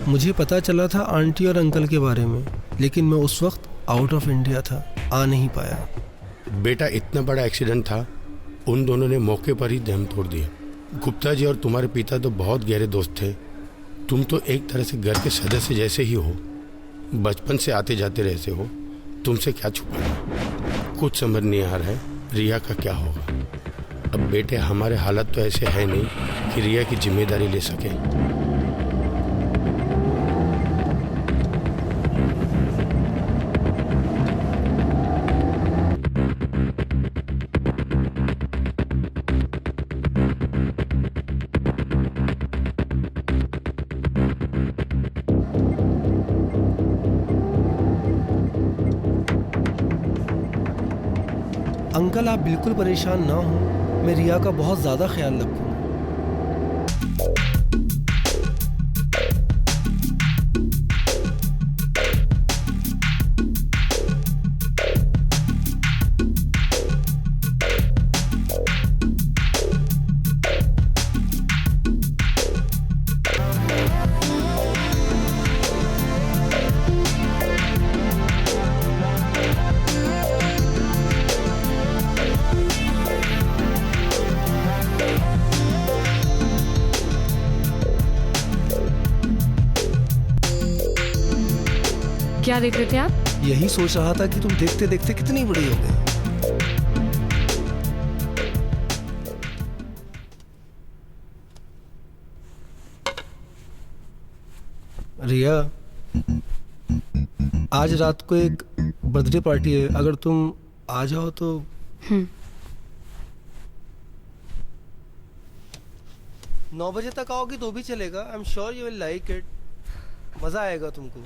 मुझे पता चला था आंटी और अंकल के बारे में, लेकिन मैं उस वक्त आउट ऑफ इंडिया था, आ नहीं पाया। बेटा इतना बड़ा एक्सीडेंट था, उन दोनों ने मौके पर ही दम तोड़ दिया। गुप्ता जी और तुम्हारे पिता तो बहुत गहरे दोस्त थे। तुम तो एक तरह से घर के सदस्य जैसे ही हो, बचपन से आते जाते रहते हो, तुमसे क्या छुपाना। कुछ समझ नहीं आ रहा है रिया का क्या होगा। अब बेटे हमारे हालत तो ऐसे है नहीं कि रिया की जिम्मेदारी ले सके। अंकल आप बिल्कुल परेशान ना हो, मैं रिया का बहुत ज़्यादा ख्याल रखूँगा। क्या देख रहे थे आप? यही सोच रहा था कि तुम देखते देखते कितनी बड़ी हो गई। रिया, आज रात को एक बर्थडे पार्टी है, अगर तुम आ जाओ तो। 9 बजे तक आओगी तो भी चलेगा। I am sure you will like it, मजा आएगा तुमको।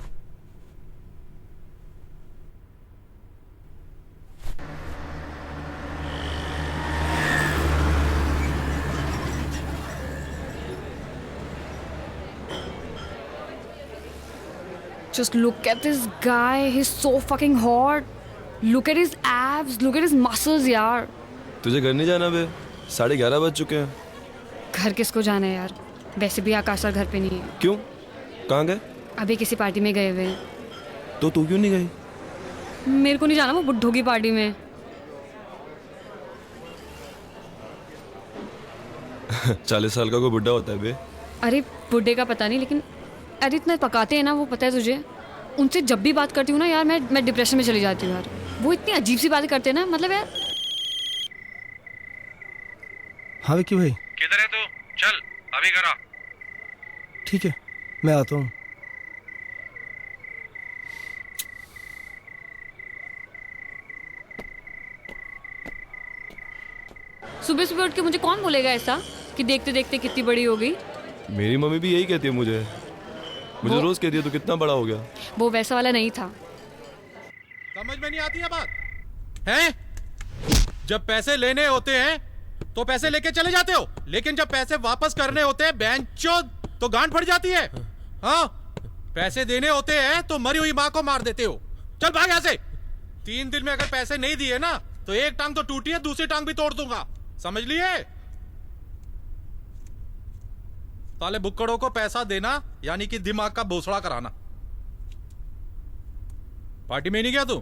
Just look at this guy. He's so fucking hot. Look at his abs. Look at his muscles, यार. तुझे घर नहीं जाना बे? 11:30 बज चुके हैं। घर किसको जाना है यार? वैसे भी आकाश सर घर पे नहीं है। क्यों? कहाँ गए? अभी किसी पार्टी में गए हुए हैं। तो तू क्यों नहीं गई? मेरे को नहीं जाना वो बुड्ढों की पार्टी में। 40 साल का कोई बुड्ढा होता है बे? अरे बुड्ढे का पता नहीं, लेकिन अरे इतना पकाते हैं ना वो, पता है तुझे? उनसे जब भी बात करती हूँ ना यार, मैं डिप्रेशन में चली जाती हूँ यार। वो इतनी अजीब सी बातें करते हैं ना, मतलब यार। हाँ विक्की भाई, किधर है तू? चल अभी करा। ठीक है मैं आता हूँ। सुबह सुबह उठ के मुझे कौन बोलेगा ऐसा कि देखते देखते कितनी बड़ी हो गई? मेरी मम्मी भी यही कहती है मुझे रोज कहती है तू कितना बड़ा हो गया। वो वैसा वाला नहीं था। समझ में नहीं आती है बात हैं? जब पैसे लेने होते हैं तो पैसे लेके चले जाते हो, लेकिन जब पैसे वापस करने होते हैं बैंचोद तो गांड फट जाती है। हाँ, पैसे देने होते हैं तो मरी हुई माँ को मार देते हो। चल भाग यहाँ से। 3 दिन में अगर पैसे नहीं दिए ना तो एक टांग तो टूटी है, दूसरी टांग भी तोड़ दूंगा, समझ लिए? साले बुक्कड़ों को पैसा देना यानी कि दिमाग का भोसड़ा कराना। पार्टी में नहीं गया तू?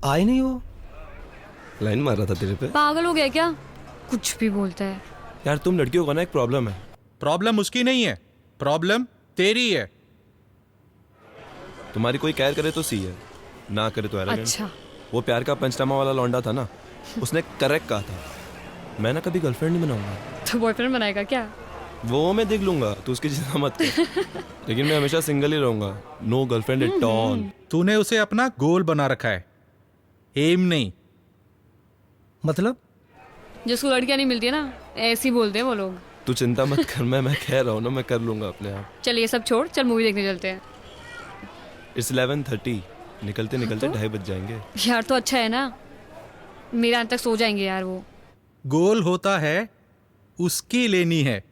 आई नहीं वो? लाइन मार रहा था तेरे पे। पागल हो गया क्या? कुछ भी बोलता है यार। तुम लड़कियों का ना एक प्रॉब्लम है। प्रॉब्लम उसकी नहीं है, प्रॉब्लम तेरी है। तुम्हारी कोई केयर करे तो सी है, ना करे तो एरोगेंट। अच्छा। वो प्यार का पंचनामा वाला लौंडा था ना, उसने करेक्ट कहा था, मैं ना कभी गर्लफ्रेंड नहीं बनाऊंगा। तो बॉयफ्रेंड बनाएगा क्या? वो मैं देख लूंगा, तू उसकी चिंता मत कर। लेकिन मैं हमेशा सिंगल ही रहूंगा, नो गर्लफ्रेंड एट ऑल। तूने उसे अपना गोल बना रखा है, एम नहीं। मतलब? जिसको लड़कियां नहीं मिलती है ना, ऐसे ही बोलते हैं वो लोग। तू चिंता मत कर, मैं कह रहा हूँ ना, मैं कर लूंगा अपने आप। चल ये सब छोड़, चल मूवी देखने चलते हैं। इट्स 11:30, निकलते निकलते 2:30 बज जाएंगे। यार तो अच्छा है ना, मेरे अंत तक सो जाएंगे यार वो। गोल होता है उसकी लेनी है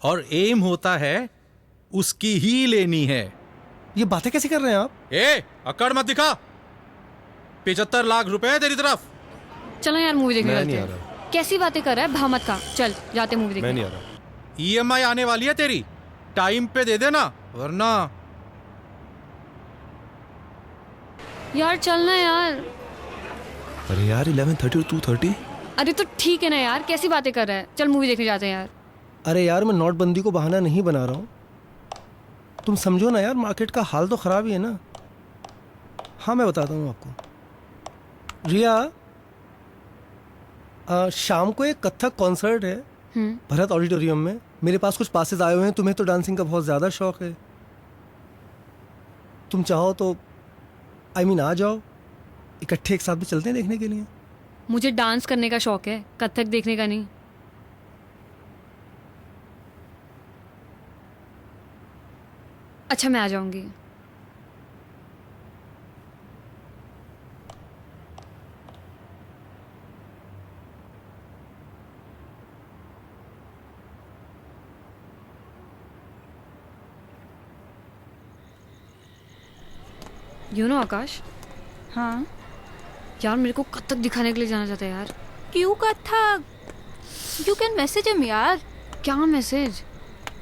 और एम होता है उसकी ही लेनी है। ये बातें कैसे कर रहे हैं आप? अकड़ मत दिखा। 75 लाख रुपए है तेरी तरफ। चलो यार मूवी देखने मैं चलते नहीं आ हैं। रहा। कैसी बातें कर रहा है, भाव मत का। चल जाते मूवी मैं देखने। नहीं आ रहा। EMI आने वाली है तेरी, टाइम पे दे देना वरना। यार चलना यार। अरे यार 11:30 और 2:30। अरे तो ठीक है ना यार, कैसी बातें कर रहा है। चल मूवी देखने जाते हैं यार। अरे यार मैं नोटबंदी को बहाना नहीं बना रहा हूँ, तुम समझो ना यार, मार्केट का हाल तो ख़राब ही है ना। हाँ मैं बताता हूँ आपको। रिया, शाम को एक कथक कॉन्सर्ट है भरत ऑडिटोरियम में। मेरे पास कुछ पासेस आए हुए हैं, तुम्हें तो डांसिंग का बहुत ज़्यादा शौक है। तुम चाहो तो आ जाओ, इकट्ठे एक साथ भी चलते हैं देखने के लिए। मुझे डांस करने का शौक है, कथक देखने का नहीं। अच्छा मैं आ जाऊंगी। आकाश, हाँ यार मेरे को कथक दिखाने के लिए जाना चाहता है यार। क्यों Kathak? You can message him यार। क्या message?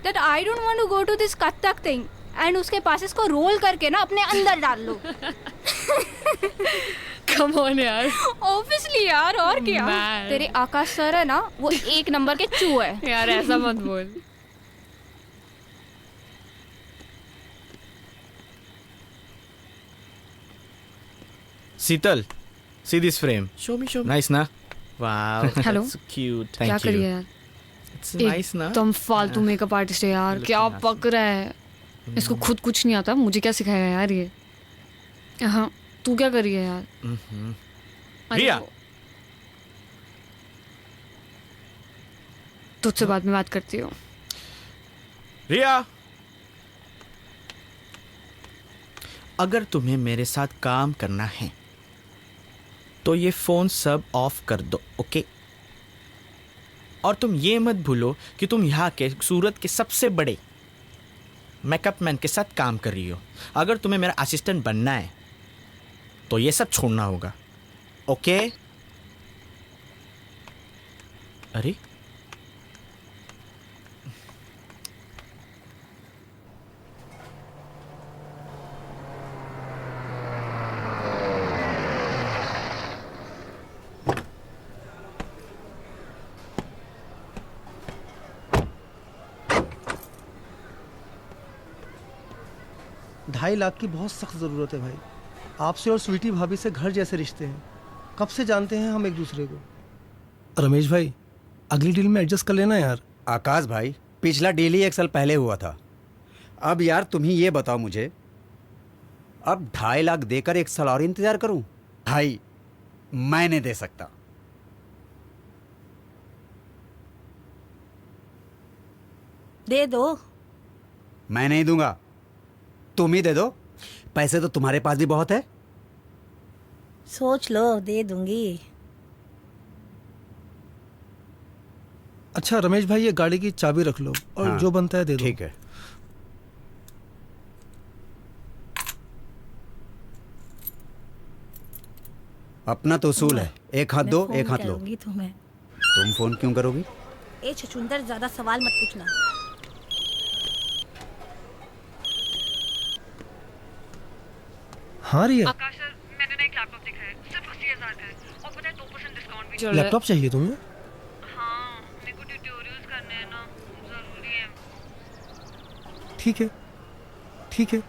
That I don't want to go to this Kathak thing and उसके पास इसको रोल करके ना अपने अंदर डाल लो। कम ऑन यार। Obviously यार, और क्या? Man. तेरे आकाश सर है ना, वो 1 नंबर के चूहे है। यार ऐसा मत बोल। Sital, see this frame. Show me. Nice, na? Wow. Hello. That's cute. क्या Thank करिए you. यार, It's nice, na? एकदम फालतू मेकअप आर्टिस्ट है यार। क्या पक रहा है, इसको खुद कुछ नहीं आता, मुझे क्या सिखाएगा यार ये। हाँ तू क्या करिए यार। अरे रिया। तुझसे बाद में बात करती हूँ। रिया, अगर तुम्हें मेरे साथ काम करना है तो ये फोन सब ऑफ कर दो, ओके? और तुम ये मत भूलो कि तुम यहाँ के सूरत के सबसे बड़े मेकअप मैन के साथ काम कर रही हो। अगर तुम्हें मेरा असिस्टेंट बनना है तो ये सब छोड़ना होगा, ओके? अरे ढाई लाख की बहुत सख्त ज़रूरत है भाई। आपसे और स्वीटी भाभी से घर जैसे रिश्ते हैं, कब से जानते हैं हम एक दूसरे को। रमेश भाई, अगली डील में एडजस्ट कर लेना यार। आकाश भाई, पिछला डील ही 1 साल पहले हुआ था। अब यार तुम ही ये बताओ मुझे, अब 2.5 लाख देकर 1 साल और इंतजार करूं? भाई मैं नहीं दे सकता। दे दो। मैं नहीं दूंगा, तुम ही दे दो। पैसे तो तुम्हारे पास भी बहुत है। सोच लो, दे दूंगी। अच्छा रमेश भाई, ये गाड़ी की चाबी रख लो और हाँ, जो बनता है दे दो। ठीक है। अपना तो उसूल है, एक हाथ दो एक हाथ लो। तुम्हें तुम फोन क्यों करोगी? ए छुछुंदर, ज्यादा सवाल मत पूछना। हाँ रिया, आकाश सर, मैंने ना एक लैपटॉप देखा है, सिर्फ 80,000 का है और पता है 2% डिस्काउंट भी चल रहा है। लैपटॉप चाहिए तुम्हें? हाँ, मेरे को ट्यूटोरियल्स करने हैं ना, जरूरी है। ठीक है ठीक है,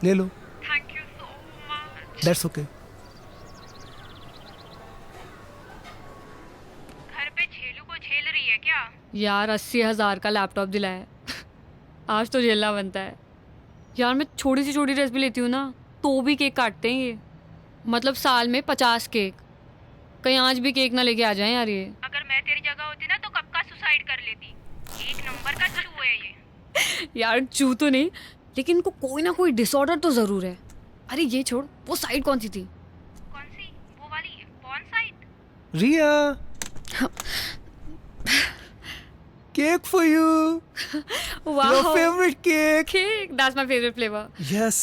ले लो। Thank you so much. That's okay. घर पे छेलू को झेल रही है क्या? यार 80,000 का लैपटॉप दिलाया आज तो झेलना बनता है यार। मैं छोटी सी छोटी ड्रेस भी लेती हूँ ना तो भी केक काटते हैं ये, मतलब साल में 50 केक। कहीं आज भी केक ना लेके आ जाएं यार ये। अगर मैं तेरी जगह होती ना तो कब का सुसाइड कर लेती। 1 नंबर का चूहा है ये। यार चू तो नहीं, लेकिन इनको कोई ना कोई डिसऑर्डर तो जरूर है। अरे ये छोड़, वो साइड कौन सी थी? कौन सी? वो वाली porn site? Riya, cake for you. Wow. Your favorite cake. Cake. That's my favorite flavor. Yes.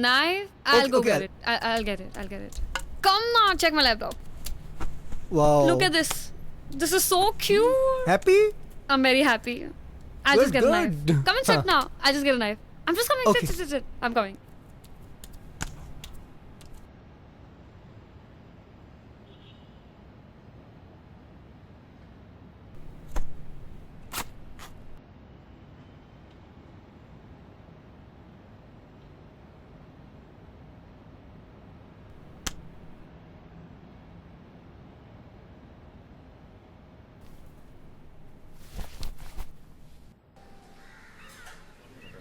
Nice. I'll Okay, go okay. get it. I'll get it. I'll get it. Come now, check my laptop. Wow. Look at this. This is so cute. Happy I'm very happy. I'll Good, just get a knife. good. Come and sit Huh. now. I'll just get a knife. I'm just coming. Okay. Sit. I'm coming.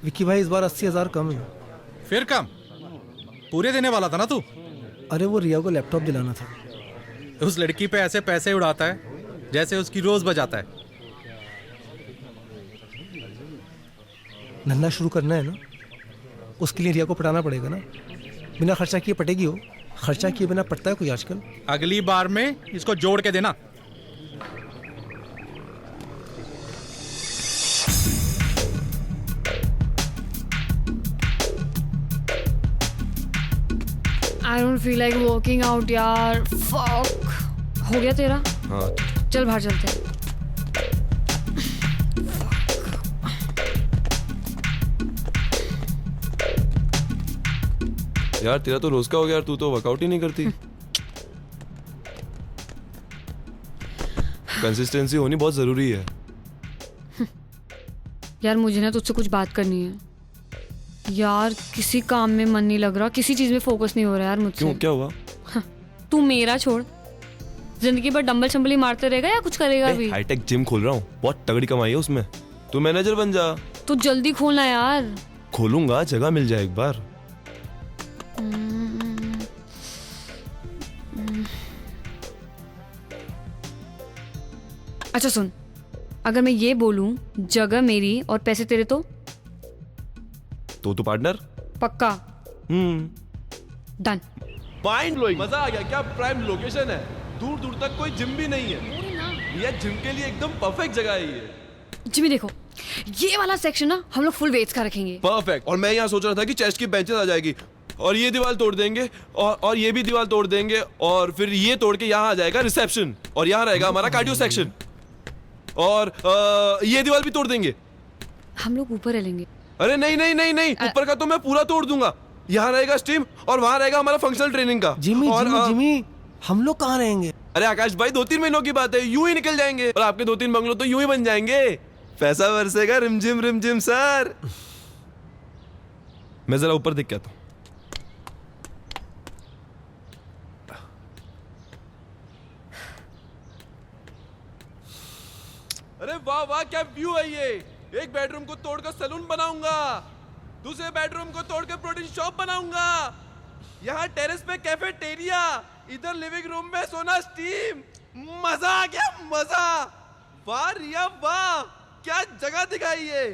Vicky भाई इस बार 80,000 कम है। फिर कम? पूरे देने वाला था ना तू? अरे वो रिया को लैपटॉप दिलाना था। उस लड़की पे ऐसे पैसे उड़ाता है जैसे उसकी रोज बजाता है। धंधा शुरू करना है ना, उसके लिए रिया को पटाना पड़ेगा ना। बिना खर्चा किए पटेगी हो? खर्चा किए बिना पटता है कोई आजकल? अगली बार में इसको जोड़ के देना। I don't feel like working out यार. Fuck. हो गया तेरा? हाँ चल बाहर चलते हैं. यार तेरा तो रोज का हो गया यार, तू तो वर्कआउट ही नहीं करती। कंसिस्टेंसी होनी बहुत जरूरी है। यार मुझे ना तुझसे कुछ बात करनी है यार। किसी काम में मन नहीं लग रहा, किसी चीज में फोकस नहीं हो रहा यार मुझसे। क्यों, क्या हुआ? तू मेरा छोड़, जिंदगी भर डंबल शंबल ही मारते रहेगा या कुछ करेगा भी? हाईटेक जिम खोल रहा हूँ, बहुत तगड़ी कमाई है उसमें। तू मैनेजर बन जा। तू जल्दी खोलना यार। खोलूंगा, जगह मिल जाए एक बार। अच्छा सुन, अगर मैं ये बोलूं जगह मेरी और पैसे तेरे तो पार्टनर पक्का डन। माइंड ब्लोइंग, मजा आ गया। क्या प्राइम लोकेशन है, दूर दूर तक कोई जिम भी नहीं है। ये जिम के लिए एकदम परफेक्ट जगह है ये। जिमी देखो, ये वाला सेक्शन ना हम लोग फुल वेट्स का रखेंगे। परफेक्ट। और मैं यहाँ सोच रहा था कि चेस्ट की बेंचेस आ जाएगी और ये दीवार तोड़ देंगे और ये भी दीवार तोड़ देंगे और फिर ये तोड़ के यहाँ आ जाएगा रिसेप्शन और यहाँ रहेगा हमारा कार्डियो सेक्शन और ये दीवार भी तोड़ देंगे। हम लोग ऊपर रह लेंगे। अरे नहीं नहीं नहीं नहीं, ऊपर का तो मैं पूरा तोड़ दूंगा। यहाँ रहेगा स्टीम और वहाँ रहेगा हमारा फंक्शनल ट्रेनिंग का। जिमी और जिमी जिमी हम लोग कहाँ रहेंगे? अरे आकाश भाई, 2-3 महीनों की बात है, यूं ही निकल जाएंगे और आपके 2-3 बंगलो तो यूं ही बन जाएंगे। पैसा बरसेगा रिमझिम सर। मैं जरा ऊपर देख के आता हूं। अरे वाह वाह, क्या व्यू है ये। एक बेडरूम को तोड़कर सैलून बनाऊंगा, दूसरे बेडरूम को तोड़कर प्रोटीन शॉप बनाऊंगा, यहाँ टेरेस पे कैफेटेरिया, इधर लिविंग रूम में सोना स्टीम। मजा आ गया, मजा। वाह रिया वाह, क्या जगह दिखाई है।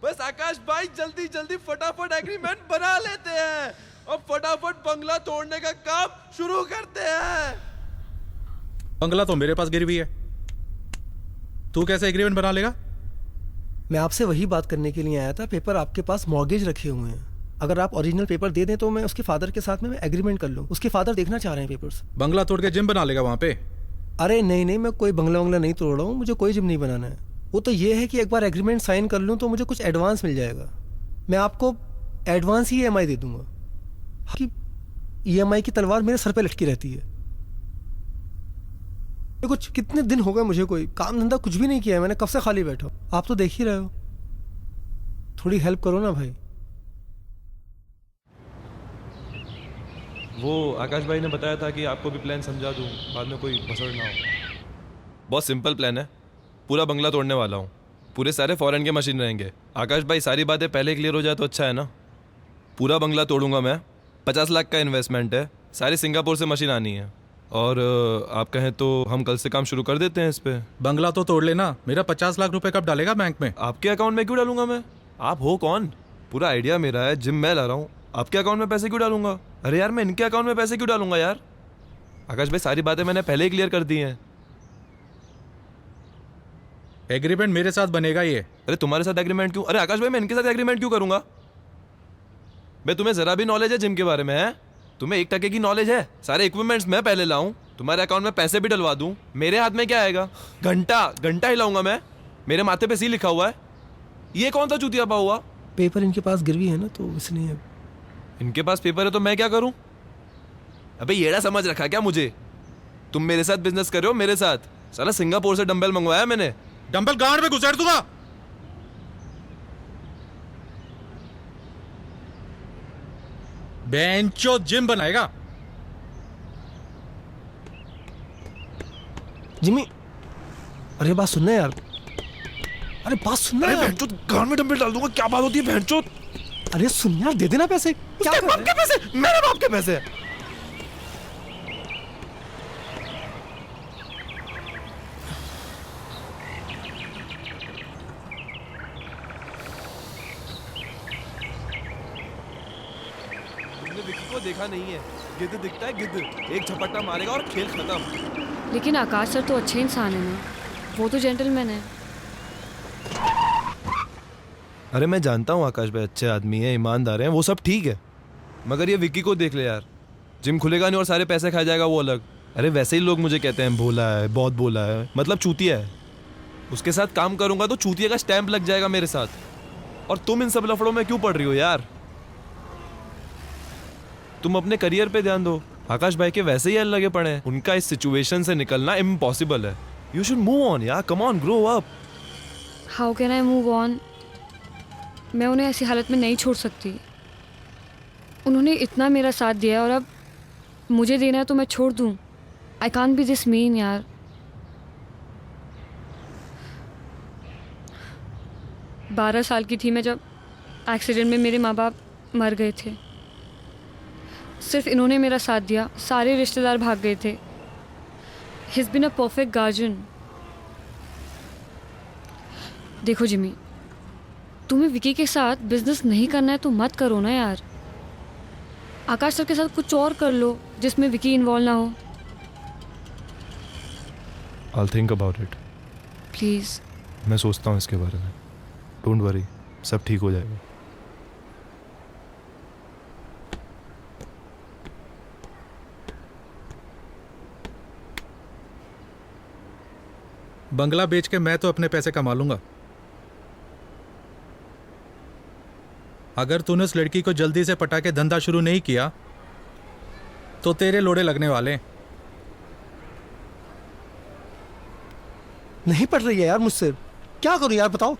बस आकाश भाई जल्दी जल्दी फटाफट एग्रीमेंट बना लेते हैं और फटाफट बंगला तोड़ने का काम शुरू करते हैं। बंगला तो मेरे पास गिरी हुई है, तू कैसे एग्रीमेंट बना लेगा? मैं आपसे वही बात करने के लिए आया था। पेपर आपके पास मॉर्गेज रखे हुए हैं, अगर आप ओरिजिनल पेपर दे दें तो मैं उसके फादर के साथ में एग्रीमेंट कर लूँ। उसके फादर देखना चाह रहे हैं पेपर्स। बंगला तोड़ के जिम बना लेगा वहां पे? अरे नहीं नहीं, मैं कोई बंगला वंगला नहीं तोड़ रहा हूँ, मुझे कोई जिम नहीं बनाना है। वो तो ये है कि एक बार एग्रीमेंट साइन कर लूँ तो मुझे कुछ एडवांस मिल जाएगा। मैं आपको एडवांस ही EMI दे दूंगा। कि EMI की तलवार मेरे सर पे लटकी रहती है। कुछ कितने दिन हो गए मुझे कोई काम धंधा कुछ भी नहीं किया है, मैंने कब से खाली बैठा हूँ। आप तो देख ही रहे हो, थोड़ी हेल्प करो ना भाई। वो आकाश भाई ने बताया था कि आपको भी प्लान समझा दूं, बाद में कोई भसड़ ना हो। बहुत सिंपल प्लान है, पूरा बंगला तोड़ने वाला हूँ, पूरे सारे फॉरेन के मशीन रहेंगे। आकाश भाई सारी बातें पहले क्लियर हो जाए तो अच्छा है ना। पूरा बंगला तोड़ूंगा मैं, 50 लाख का इन्वेस्टमेंट है, सारी सिंगापुर से मशीन आनी है और आप कहें तो हम कल से काम शुरू कर देते हैं इस पे। बंगला तो तोड़ लेना, मेरा 50 लाख रुपए कब डालेगा बैंक में? आपके अकाउंट में क्यों डालूंगा मैं? आप हो कौन? पूरा आइडिया मेरा है, जिम मैं ला रहा हूँ, आपके अकाउंट में पैसे क्यों डालूंगा? अरे यार मैं इनके अकाउंट में पैसे क्यों डालूंगा यार? आकाश भाई सारी बातें मैंने पहले ही क्लियर कर दी हैं। एग्रीमेंट मेरे साथ बनेगा ये। अरे तुम्हारे साथ एग्रीमेंट क्यों? अरे आकाश भाई मैं इनके साथ एग्रीमेंट क्यों करूंगा? मैं तुम्हें जरा भी नॉलेज है जिम के बारे में है? तुम्हें 1% की नॉलेज है? सारे इक्विपमेंट्स मैं पहले लाऊं, तुम्हारे अकाउंट में पैसे भी डलवा दूं, मेरे हाथ में क्या आएगा? घंटा हिलाऊंगा मैं, मेरे माथे पे सी लिखा हुआ है। ये कौन सा चूतिया पा हुआ? पेपर इनके पास गिरवी है ना, तो इसलिए। इनके पास पेपर है तो मैं क्या करूं? अबे येड़ा समझ रखा क्या मुझे? तुम मेरे साथ बिजनेस कर रहे हो, मेरे साथ? साला सिंगापुर से डंबल मंगवाया मैंने। डंबल गांड में घुसेड़ दूंगा। बेंचो जिम बनाएगा। जिमी, अरे बात सुनना यार, अरे बात सुनना यार। बहनचोद गांड में डंबल डाल दूंगा, क्या बात होती है बहनचोद? अरे सुन यार, दे देना पैसे। क्या उसके बाप के पैसे? मेरे बाप के पैसे? तुमने विकी को देखा नहीं है, गिद्ध दिखता है गिद्ध, एक झपट्टा मारेगा और खेल खत्म। लेकिन आकाश सर तो अच्छे इंसान है ना, वो तो जेंटलमैन है। अरे मैं जानता हूँ आकाश भाई अच्छे आदमी है, ईमानदार हैं, वो सब ठीक है, मगर ये विक्की को देख ले यार, जिम खुलेगा नहीं और सारे पैसे खा जाएगा वो अलग। अरे वैसे ही लोग मुझे कहते हैं भोला है, बहुत भोला है, मतलब चूतिया है। उसके साथ काम करूंगा तो चूतिया का स्टैंप लग जाएगा मेरे साथ। और तुम इन सब लफड़ों में क्यों पड़ रही हो यार? तुम अपने करियर पे ध्यान दो। आकाश भाई के वैसे ही हल लगे पड़े हैं, उनका इस सिचुएशन से निकलना इम्पॉसिबल है। यू शुड मूव ऑन यार, come on, grow up. How can I move on? मैं उन्हें ऐसी हालत में नहीं छोड़ सकती। उन्होंने इतना मेरा साथ दिया और अब मुझे देना है तो मैं छोड़ दूँ? I can't be this mean यार। बारह साल की थी मैं जब एक्सीडेंट में मेरे माँ बाप मर गए थे। सिर्फ इन्होंने मेरा साथ दिया, सारे रिश्तेदार भाग गए थे। He is been a perfect guardian. देखो जिमी, तुम्हें विकी के साथ बिजनेस नहीं करना है तो मत करो ना यार। आकाश सर के साथ कुछ और कर लो जिसमें विकी इन्वॉल्व ना हो। I'll think about it. Please. मैं सोचता हूँ इसके बारे में। डोंट वरी, सब ठीक हो जाएगा। बंगला बेच के मैं तो अपने पैसे कमा लूंगा। अगर तूने उस लड़की को जल्दी से पटा के धंधा शुरू नहीं किया तो तेरे लोड़े लगने वाले। नहीं पट रही है यार मुझसे, क्या करूं यार बताओ।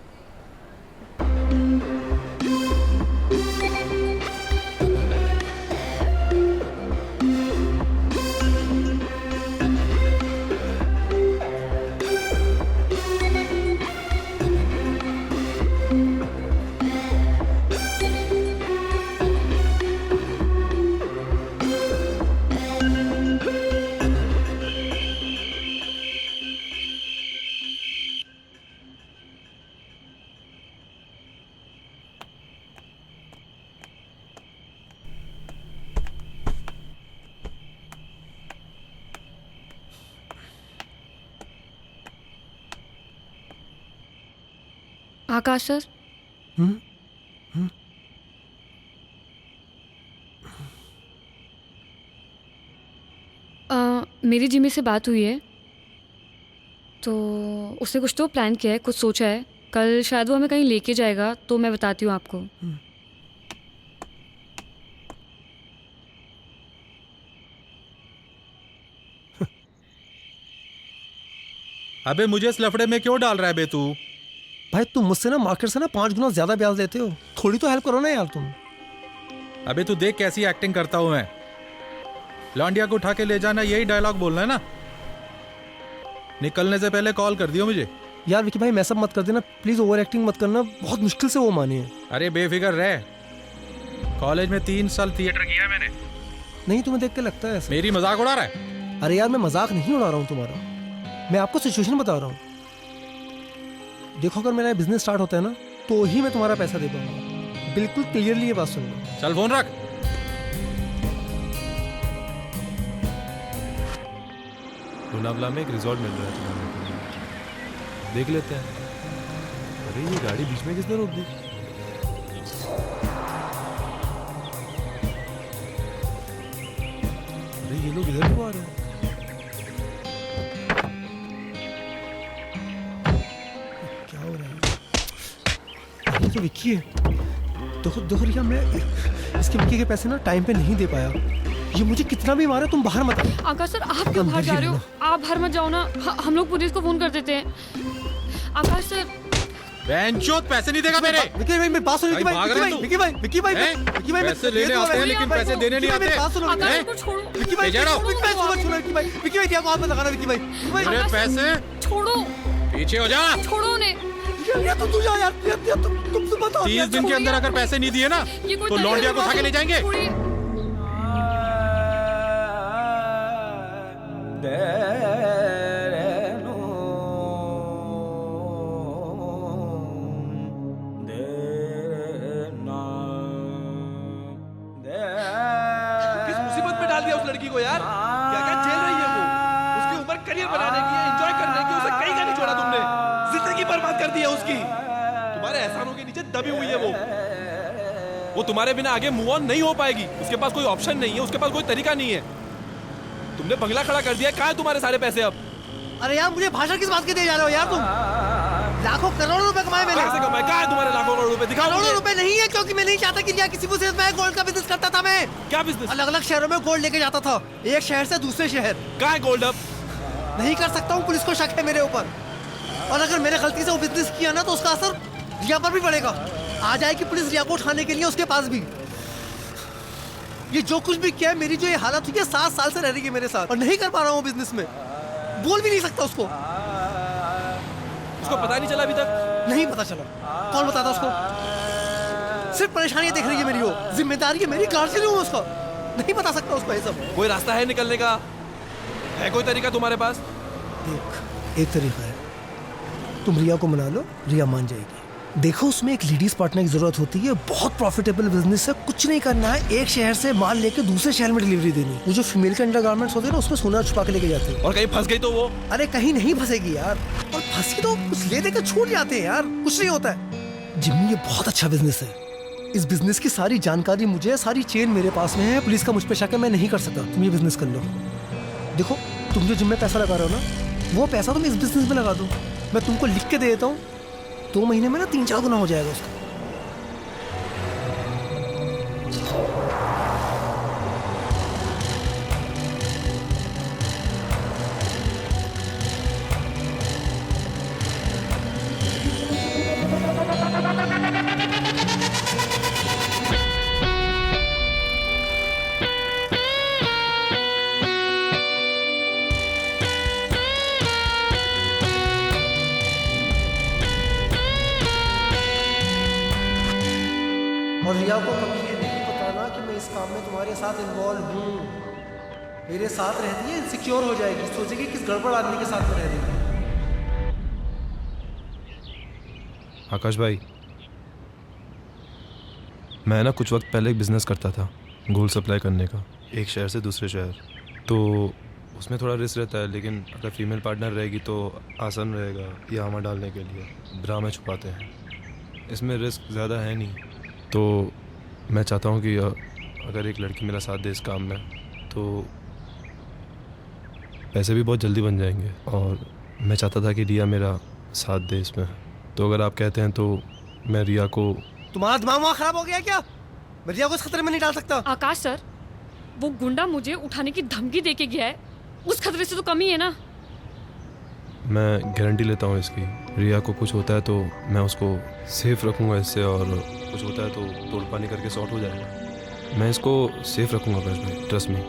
आकाश सर, मेरी जिमी से बात हुई है तो उसने कुछ तो प्लान किया है, कुछ सोचा है। कल शायद वो हमें कहीं लेके जाएगा, तो मैं बताती हूँ आपको। अबे मुझे इस लफड़े में क्यों डाल रहा है बे तू? भाई तुम मुझसे ना मार्केट से ना 5 गुना ज्यादा ब्याज देते हो, थोड़ी तो हेल्प करो ना यार तुम। अबे तू देख कैसी एक्टिंग करता हूं मैं। लौंडिया को उठा के ले जाना, यही डायलॉग बोलना है ना? निकलने से पहले कॉल कर दियो मुझे। यार विकी भाई मैसअप मत कर देना प्लीज, ओवर एक्टिंग मत करना, बहुत मुश्किल से वो माने हैं। अरे बेफिक्र रह, कॉलेज में 3 साल थिएटर किया है मैंने। नहीं तुम्हें देख के लगता है ऐसा। मेरी मजाक उड़ा रहा है? अरे यार मैं मजाक नहीं उड़ा रहा हूँ तुम्हारा, मैं आपको सिचुएशन बता रहा हूँ। देखो अगर मेरा बिजनेस स्टार्ट होता है ना तो ही मैं तुम्हारा पैसा दे पाऊंगा, बिल्कुल क्लियरली ये बात सुन लो। चल फोन रख। लोनावला में एक रिजॉर्ट मिल रहा है तुम्हारे को, देख लेते हैं। अरे ये गाड़ी बीच में किसने रोक दी? ये लोग इधर क्यों आ रहे हैं? क्या हो रहा है? ये तो विक्की है। देखो देखो रिया, मैं इसके विक्की के पैसे ना टाइम पे नहीं दे पाया। ये मुझे कितना भी मारे, तुम बाहर मत आओ। आकाश सर, आप क्यों बाहर जा रहे हो? आप बाहर मत जाओ ना, हम लोग पुलिस को फोन कर देते हैं। आकाश सर, बेंचोद पैसे नहीं देगा मेरे। विक्की भाई, मेरी बात सुनो। विक्की भाग रहे भाई, हो तुम? विक्की भाई, विक्की भाई, हैं? विक्की भाई, पैसे लेने आते हैं लेकिन पैसे देने नहीं आते। बात सुनो आकाश हैं? को छोड़ो। विक्की भाई, भेजा रहा हूं। विक्की भाई, सुनो विक्की भाई, विक्की भाई, क्या बात लगाना विक्की भाई, विक्की भाई, मेरे पैसे छोड़ो, पीछे हो जा। छोड़ो उन्हें। यार तू जा यार, तुम बताओ। 30 दिन के अंदर अगर पैसे नहीं दिए ना ये कोई तो तरीका लौंडिया को उठा के ले जाएंगे। छोड़िए। किस मुसीबत में डाल दिया उस लड़की को यार? क्या क्या झेल रही है वो? उसकी उम्र करियर बनाने की है, एंजॉय करने की, उसे कहीं का नहीं छोड़ा तुमने। जिंदगी बर्बाद कर दी है उसकी। तुम्हारे एहसानों के नीचे दबी हुई है वो तुम्हारे बिना आगे मूव ऑन नहीं हो पाएगी। उसके पास कोई ऑप्शन नहीं है, उसके पास कोई तरीका नहीं है। तुमने बंगला खड़ा कर दिया, कहाँ है तुम्हारे सारे पैसे अब? अरे यार, मुझे भाषण किस बात के दे जा रहे हो यार तुम? लाखों करोड़ों रुपए कमाए मैंने। कहाँ से कमाए? कहाँ है तुम्हारे लाखों करोड़ रुपए? दिखाओ करोड़ों मुझे। रुपए नहीं है, क्योंकि मैं नहीं चाहता कि किसी मुझसे मैं गोल्ड का बिजनेस करता था। मैं क्या बिजनेस? अलग अलग शहरों में गोल्ड लेके जाता था, एक शहर से दूसरे शहर। कहाँ है गोल्ड अब? नहीं कर सकता हूँ, पुलिस को शक है मेरे ऊपर। और अगर मैंने गलती से वो बिजनेस किया ना, तो उसका असर रिया पर भी पड़ेगा। आ जाएगी पुलिस रिया को उठाने के लिए उसके पास भी। ये जो कुछ भी किया है, मेरी जो ये हालत हुई है, 7 साल से रह रही है मेरे साथ, और नहीं कर पा रहा हूँ बिजनेस में। बोल भी नहीं सकता उसको पता नहीं चला अभी तक? नहीं पता चला। कौन बताता उसको? सिर्फ परेशानियां देख रही है मेरी वो। जिम्मेदारी है मेरी, गार्जियन हूँ उसका। नहीं बता सकता उसको ये सब। कोई रास्ता है निकलने का? है कोई तरीका तुम्हारे पास? देख, एक तरीका है, तुम रिया को मना लो, रिया मान जाएगी। देखो, उसमें एक लेडीज पार्टनर की जरूरत होती है। बहुत प्रॉफिटेबल बिजनेस है, कुछ नहीं करना है, एक शहर से माल लेके दूसरे शहर में डिलीवरी देनी। वो जो फीमेल के अंडरगारमेंट्स होते हैं ना, उसमें सोना छुपा के लेके जाते हैं। और कहीं फंस गई तो वो? अरे कहीं नहीं फंसेगी यार, और फंसी तो कुछ ले देकर छूट जाते हैं यार, कुछ नहीं होता है। जिम्मी, ये बहुत अच्छा बिजनेस है। इस बिजनेस की सारी जानकारी मुझे, सारी चेन मेरे पास में है। पुलिस का मुझ पे शक है, मैं नहीं कर सकता। तुम ये बिजनेस कर लो। देखो, तुम जो जिम में पैसा लगा रहे हो ना, वो पैसा तुम इस बिजनेस में लगा दो। मैं तुमको लिख के दे देता हूँ, 2 महीने में ना 3-4 गुना हो जाएगा उसका। और रिया को कभी ये नहीं बताना कि मैं इस काम में तुम्हारे साथ इन्वॉल्व हूँ। मेरे साथ रहती है, इनसिक्योर हो जाएगी, सोचेगी किस गड़बड़ आदमी के साथ में रह रही है। आकाश भाई, मैं ना कुछ वक्त पहले एक बिज़नेस करता था गोल्ड सप्लाई करने का, एक शहर से दूसरे शहर। तो उसमें थोड़ा रिस्क रहता है, लेकिन अगर फीमेल पार्टनर रहेगी तो आसान रहेगा ये हमा डालने के लिए। ब्रा में छुपाते हैं, इसमें रिस्क ज़्यादा है नहीं। तो मैं चाहता हूँ कि अगर एक लड़की मेरा साथ दे इस काम में, तो पैसे भी बहुत जल्दी बन जाएंगे। और मैं चाहता था कि रिया मेरा साथ दे इसमें। तो अगर आप कहते हैं तो मैं रिया को... तुम्हारा दिमाग वहाँ खराब हो गया क्या? मैं रिया को इस खतरे में नहीं डाल सकता। आकाश सर, वो गुंडा मुझे उठाने की धमकी देके गया है, उस खतरे से तो कम ही है ना। मैं गारंटी लेता हूँ इसकी, रिया को कुछ होता है तो मैं उसको सेफ रखूँगा इससे, और कुछ होता है तो तोड़ पानी करके सॉर्ट हो जाएगा। मैं इसको सेफ रखूँगा आकाश भाई, ट्रस्ट मी।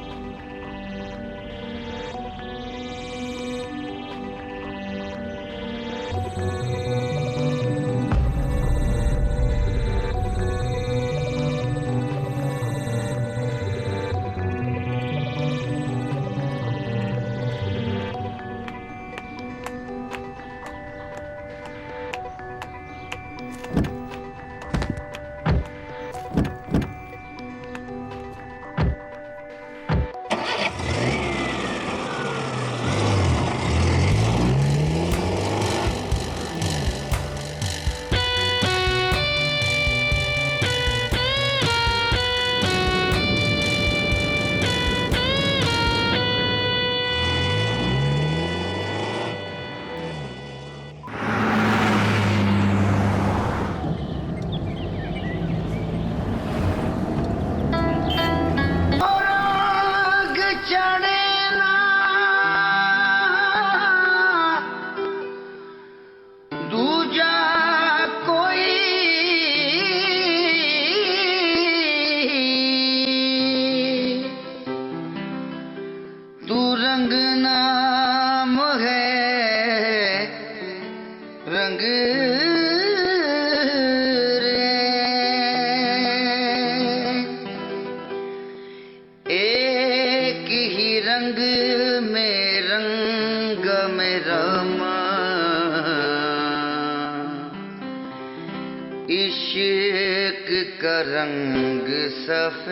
इश्क का रंग सफेद।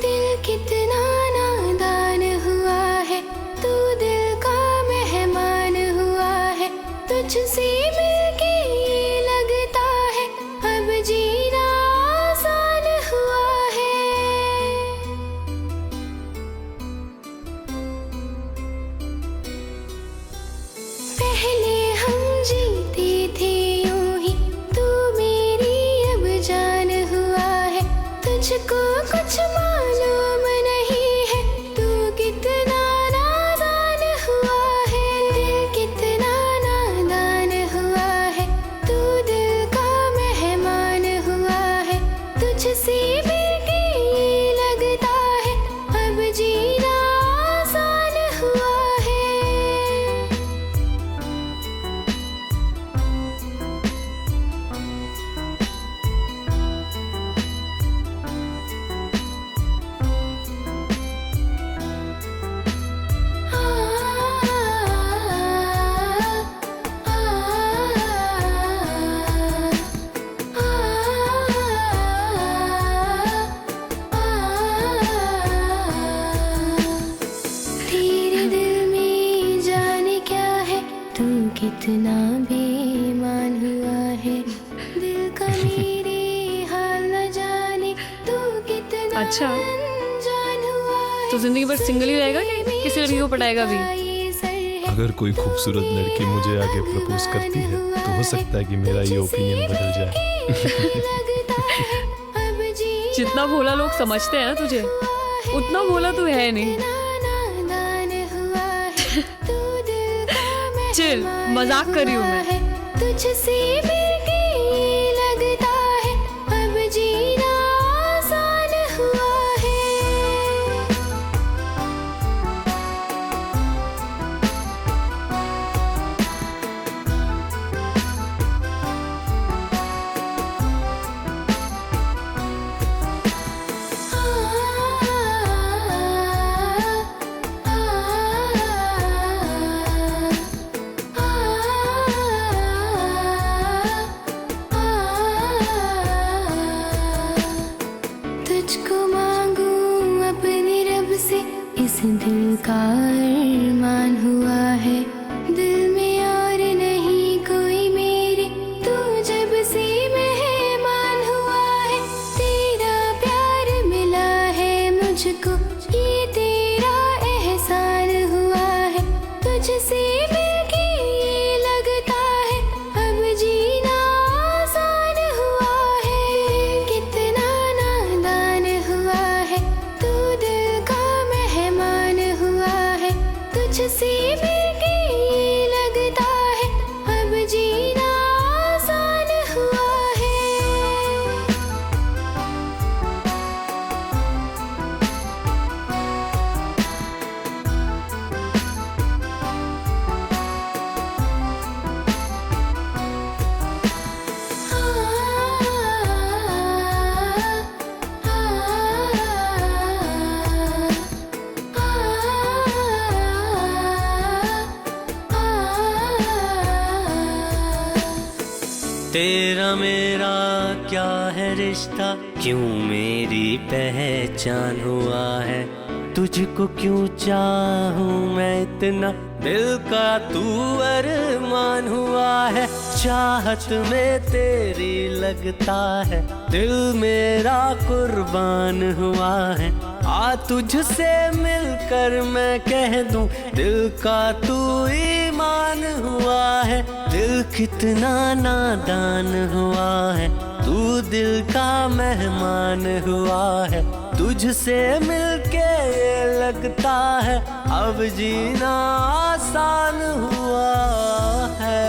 दिल कितना नादान हुआ है, तू दिल का मेहमान हुआ है। तुझसे मिलके ये लगता है अब जीना आसान हुआ है। पहले हम जीते थे यूं ही, तू मेरी अब जान हुआ है। तुझको कुछ मालूम नहीं है, तू कितना नादान हुआ है। दिल कितना नादान हुआ है, तू दिल का मेहमान हुआ है। तुझसे मिलके ये लगता है अब जीना आसान हुआ है। तेरे दिल में जाने क्या है, तू कितना बेईमान हुआ है। दिल का मेरे हाल न जाने, तू कितना अच्छा। अनजान हुआ है। तो जिंदगी भर सिंगल ही रहेगा कि किसी लड़की को पटाएगा भी? अगर कोई खूबसूरत लड़की मुझे आगे प्रपोज करती है तो हो सकता है कि मेरा ये ओपिनियन बदल जाए। जितना भोला लोग समझते हैं ना तुझे, उतना भोला तू है नहीं। चिल, मजाक कर रही हूँ मैं। तुझसे मिलके ये लगता है अब जीना आसान हुआ है। तुझको मांगू अपने रब से, इस दिल का अरमान हुआ है। दिल में और नहीं कोई मेरे, तू जब से मेहमान हुआ है। तेरा प्यार मिला है मुझको, ये तेरा एहसान हुआ है। तुझसे मिलके ये लगता है अब जीना आसान हुआ है। कितना नादान हुआ है, तू दिल का मेहमान हुआ है। तुझसे मिलके ये लगता है अब जीना आसान हुआ है। तेरा मेरा क्या है रिश्ता, क्यों मेरी पहचान हुआ है। तुझको क्यों चाहूं मैं इतना, दिल का तू अरमान हुआ है। चाहत में तेरी लगता है दिल मेरा कुर्बान हुआ है। आ तुझसे मिलकर मैं कह दूं, दिल का तू ईमान हुआ है। दिल कितना नादान हुआ है, तू दिल का मेहमान हुआ है। तुझसे मिलके ये लगता है अब जीना आसान हुआ है।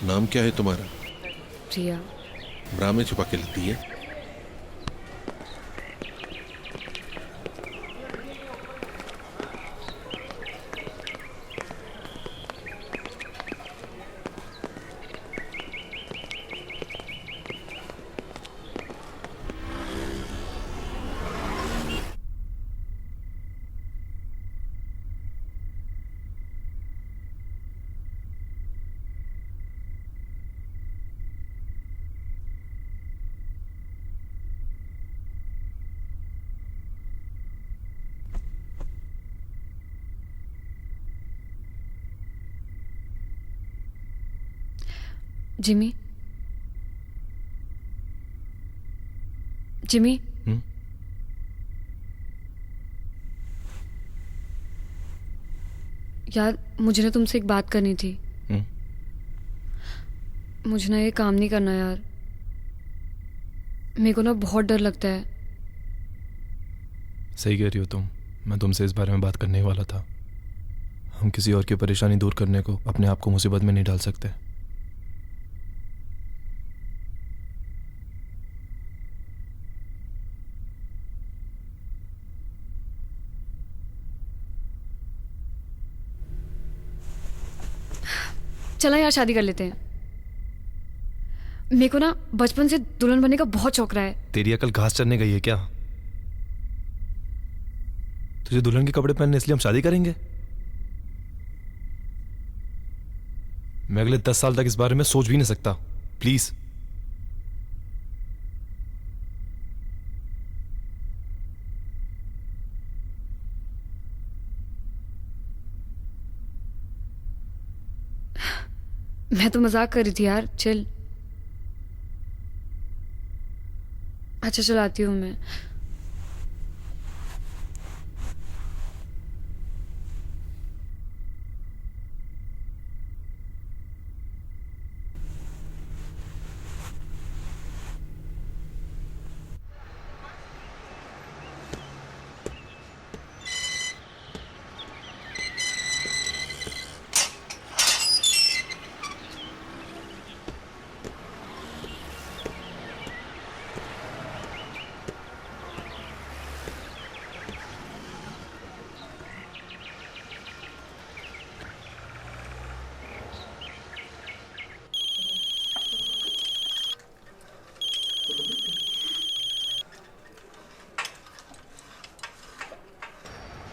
नाम क्या है तुम्हारा? प्रिया। ब्रा में छुपा के लेती है। जिमी, जिमी, यार मुझे ना तुमसे एक बात करनी थी। मुझे ना ये काम नहीं करना यार। मेरे को ना बहुत डर लगता है। सही कह रही हो तुम। मैं तुमसे इस बारे में बात करने ही वाला था। हम किसी और की परेशानी दूर करने को अपने आप को मुसीबत में नहीं डाल सकते। चला यार शादी कर लेते हैं। मेरे को ना बचपन से दुल्हन बनने का बहुत शौक रहा है। तेरी अकल घास चरने गई है क्या? तुझे दुल्हन के कपड़े पहनने इसलिए हम शादी करेंगे? मैं अगले 10 साल तक इस बारे में सोच भी नहीं सकता। प्लीज। मैं तो मजाक कर रही थी यार, चिल। अच्छा चलाती हूँ मैं।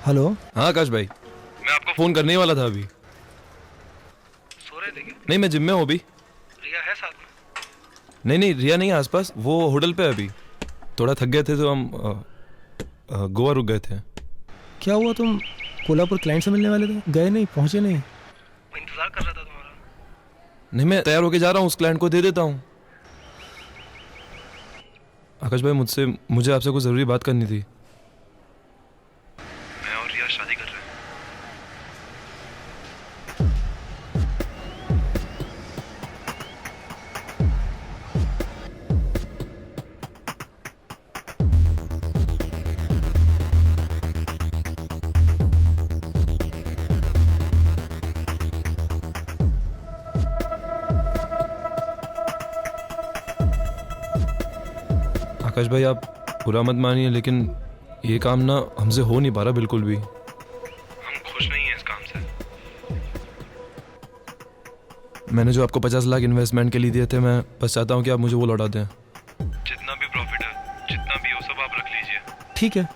हेलो। हाँ आकाश भाई, मैं आपको फोन करने ही वाला था अभी। सो रहे थे क्या? नहीं, मैं जिम में हूँ अभी। रिया है साथ में? नहीं, रिया नहीं है आसपास। वो होटल पे है अभी। थोड़ा थक गए थे तो हम गोवा रुक गए थे। क्या हुआ, तुम कोल्हापुर क्लाइंट से मिलने वाले थे? गए नहीं, पहुंचे नहीं? मैं इंतजार कर रहा था तुम्हारा। नहीं, मैं तैयार होके जा रहा हूँ, उस क्लाइंट को दे देता हूँ। आकाश भाई, मुझे आपसे कुछ ज़रूरी बात करनी थी। मैं और रिया शादी कर रहे हैं। आकाश भाई, आप बुरा मत मानिए, लेकिन ये काम ना हमसे हो नहीं पा रहा बिल्कुल भी। हम खुश नहीं हैं इस काम से। मैंने जो आपको 50 लाख इन्वेस्टमेंट के लिए दिए थे, मैं बस चाहता हूँ कि आप मुझे वो लौटा दें। जितना भी प्रॉफिट है, जितना भी हो, सब आप रख लीजिए। ठीक है,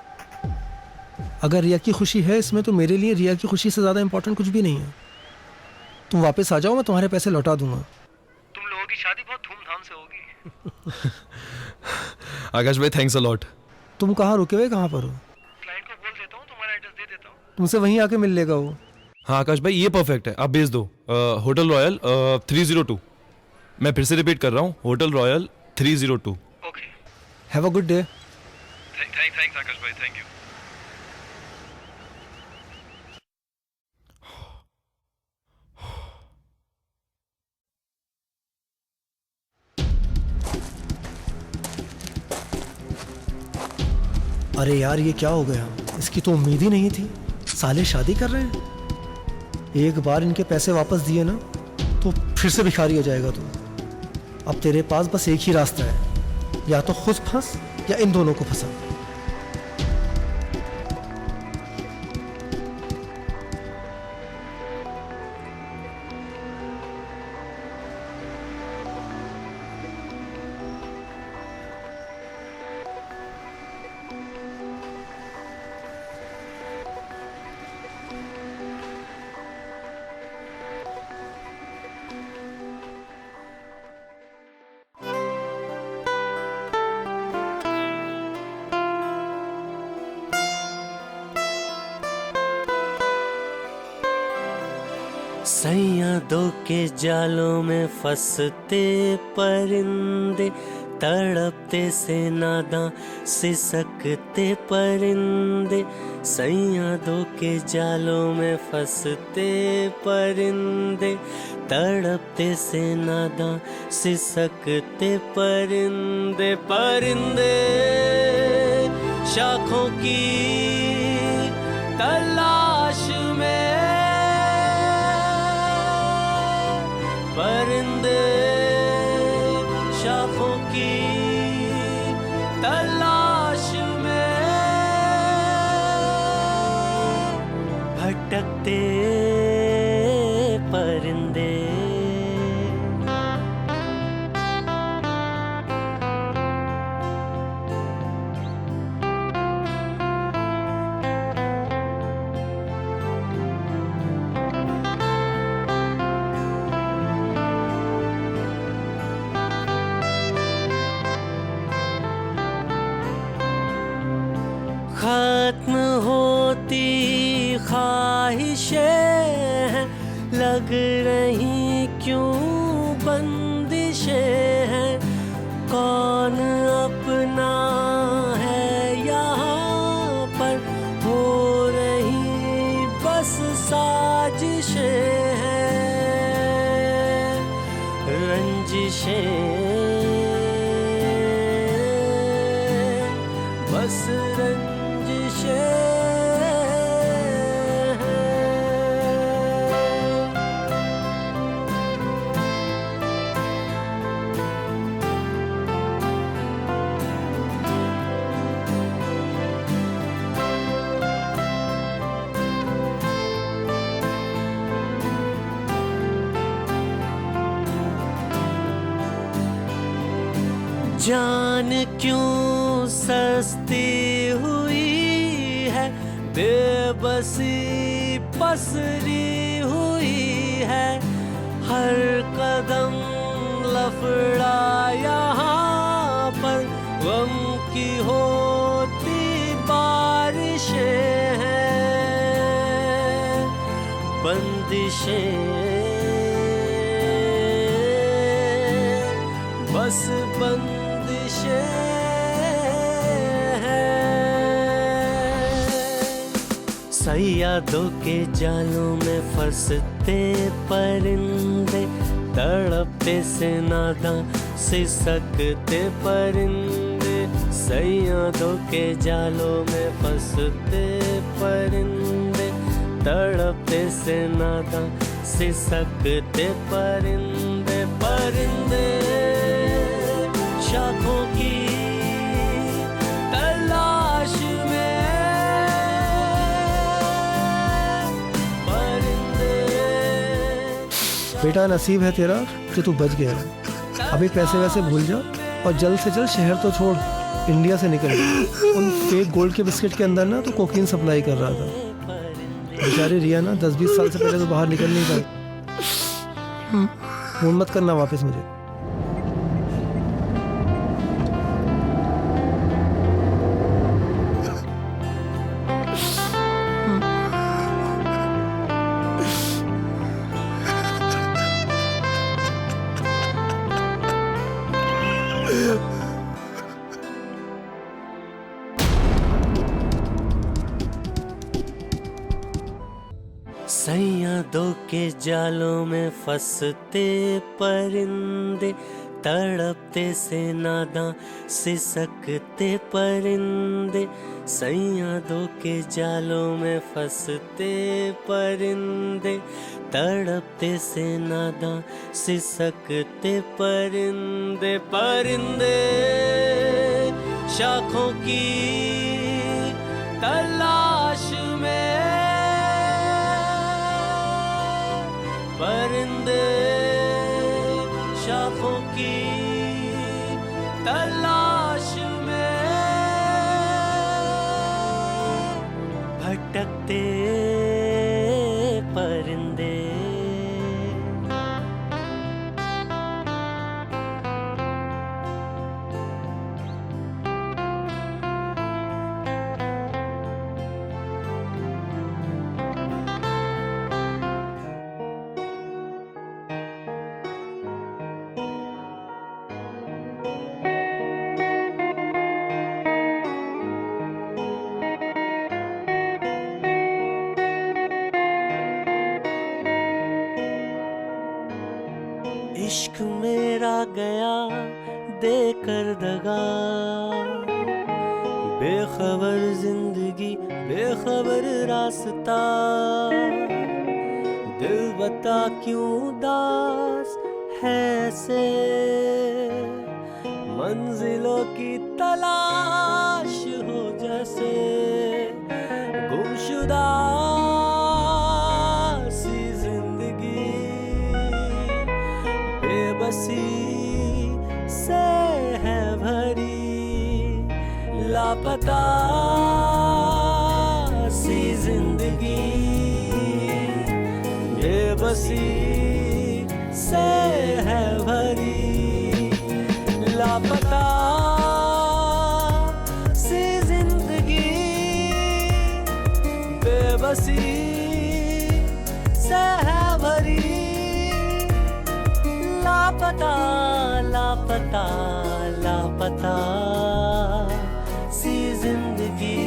अगर रिया की खुशी है इसमें तो मेरे लिए रिया की खुशी से ज़्यादा इंपॉर्टेंट कुछ भी नहीं है। तुम वापस आ जाओ, मैं तुम्हारे पैसे लौटा दूंगा। तुम लोगों की शादी बहुत धूमधाम से होगी। आकाश भाई, थैंक्स अ लॉट। तुम कहाँ रुके हुए, कहाँ पर हो? क्लाइंट को बोल देता हूँ, तुम्हारा एड्रेस दे देता हूँ। तुमसे वहीं आके मिल लेगा वो। हाँ आकाश भाई, ये परफेक्ट है, आप भेज दो। Hotel Royal 302। मैं फिर से रिपीट कर रहा हूँ, Hotel Royal 302। Okay. Have a good day. Thanks Akash भाई, थैंक यू। अरे यार, ये क्या हो गया? इसकी तो उम्मीद ही नहीं थी। साले शादी कर रहे हैं। एक बार इनके पैसे वापस दिए ना तो फिर से भिखारी हो जाएगा तू। अब तेरे पास बस एक ही रास्ता है, या तो खुद फंस या इन दोनों को फंसा। सैया दो के जालों में फंसते परिंदे, तड़पते से नादां सिसकते परिंदे। सैया दो के जालों में फंसते परिंदे, तड़पते से नादां सिसकते परिंदे। परिंदे शाखों की तलाश में, परिंदे शाखों की तलाश में भटकते परिंदे। खत्म होती ख्वाहिशें हैं, लग रही क्यों बंदिशें हैं। कौन अपना है यहाँ पर, हो रही बस साजिशें हैं, रंजिशें बस जान क्यों सस्ती हुई है, बेबसी पसरी हुई है। हर कदम लफड़ा यहाँ पर, गम की होती बारिशें हैं, बंदिशें बस बंदिशें हैं। सैयादों के जालों में फंसते परिंदे, तड़पते से नादां सिसकते परिंदे। सैयादों के जालों में फंसते परिंदे, तड़पते से नादां सिसकते परिंदे। परिंदे शाखों की तलाश में, परिंदे। बेटा नसीब है तेरा कि तू बच गया है। अभी पैसे वैसे भूल जा और जल्द से जल्द शहर तो छोड़, इंडिया से निकल। उन फेक गोल्ड के बिस्किट के अंदर ना तो कोकीन सप्लाई कर रहा था। बेचारी रिया ना 10-20 साल से पहले तो बाहर निकल नहीं पाई। फोन मत करना वापस मुझे। सैयादों के जालों में फंसते परिंदे, तड़पते से नादां सिसकते परिंदे, सैया दो के जालों में फंसते परिंदे, तड़पते से नादां सिसकते परिंदे, परिंदे शाखों की तलाश में, परिंदे शाखों की तलाश में, भटकते परिंदे। इश्क मेरा गया देकर दगा, बेखबर जिंदगी बेखबर रास्ता, दिल बता क्यों उदास है ऐसे, मंजिलों की तलाश हो जैसे, गुमशुदा सी जिंदगी, बेबसी से है भरी, लापता सी जिंदगी, बेबसी से है भरी, लापता सी जिंदगी, बेबसी से है भरी, लापता लापता लापता सी जिंदगी।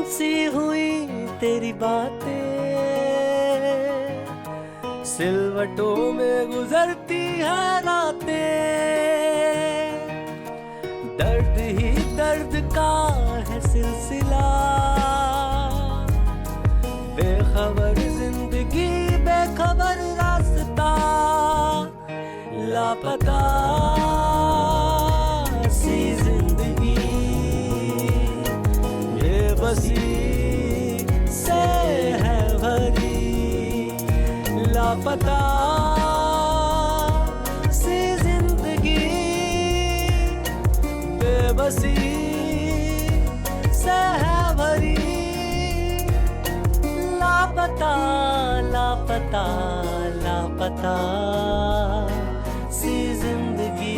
सी हुई तेरी बातें, सिलवटों में गुजरती है रातें, दर्द ही दर्द का है सिलसिला, बेखबर जिंदगी बेखबर रास्ता, लापता सी जिंदगी, बेबसी से है भरी, लापता सी जिंदगी, बेबसी से है भरी, लापता लापता लापता सी जिंदगी।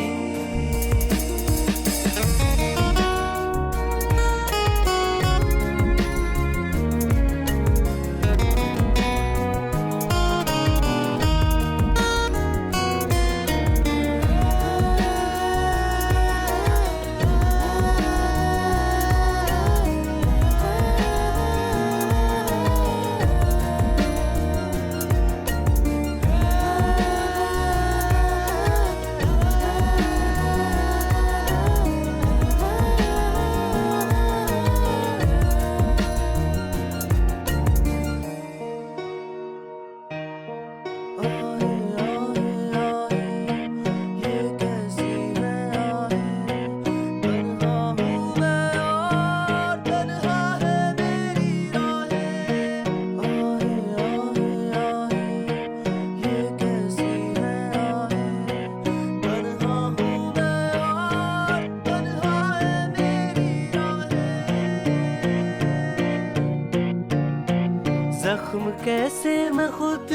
कैसे मैं खुद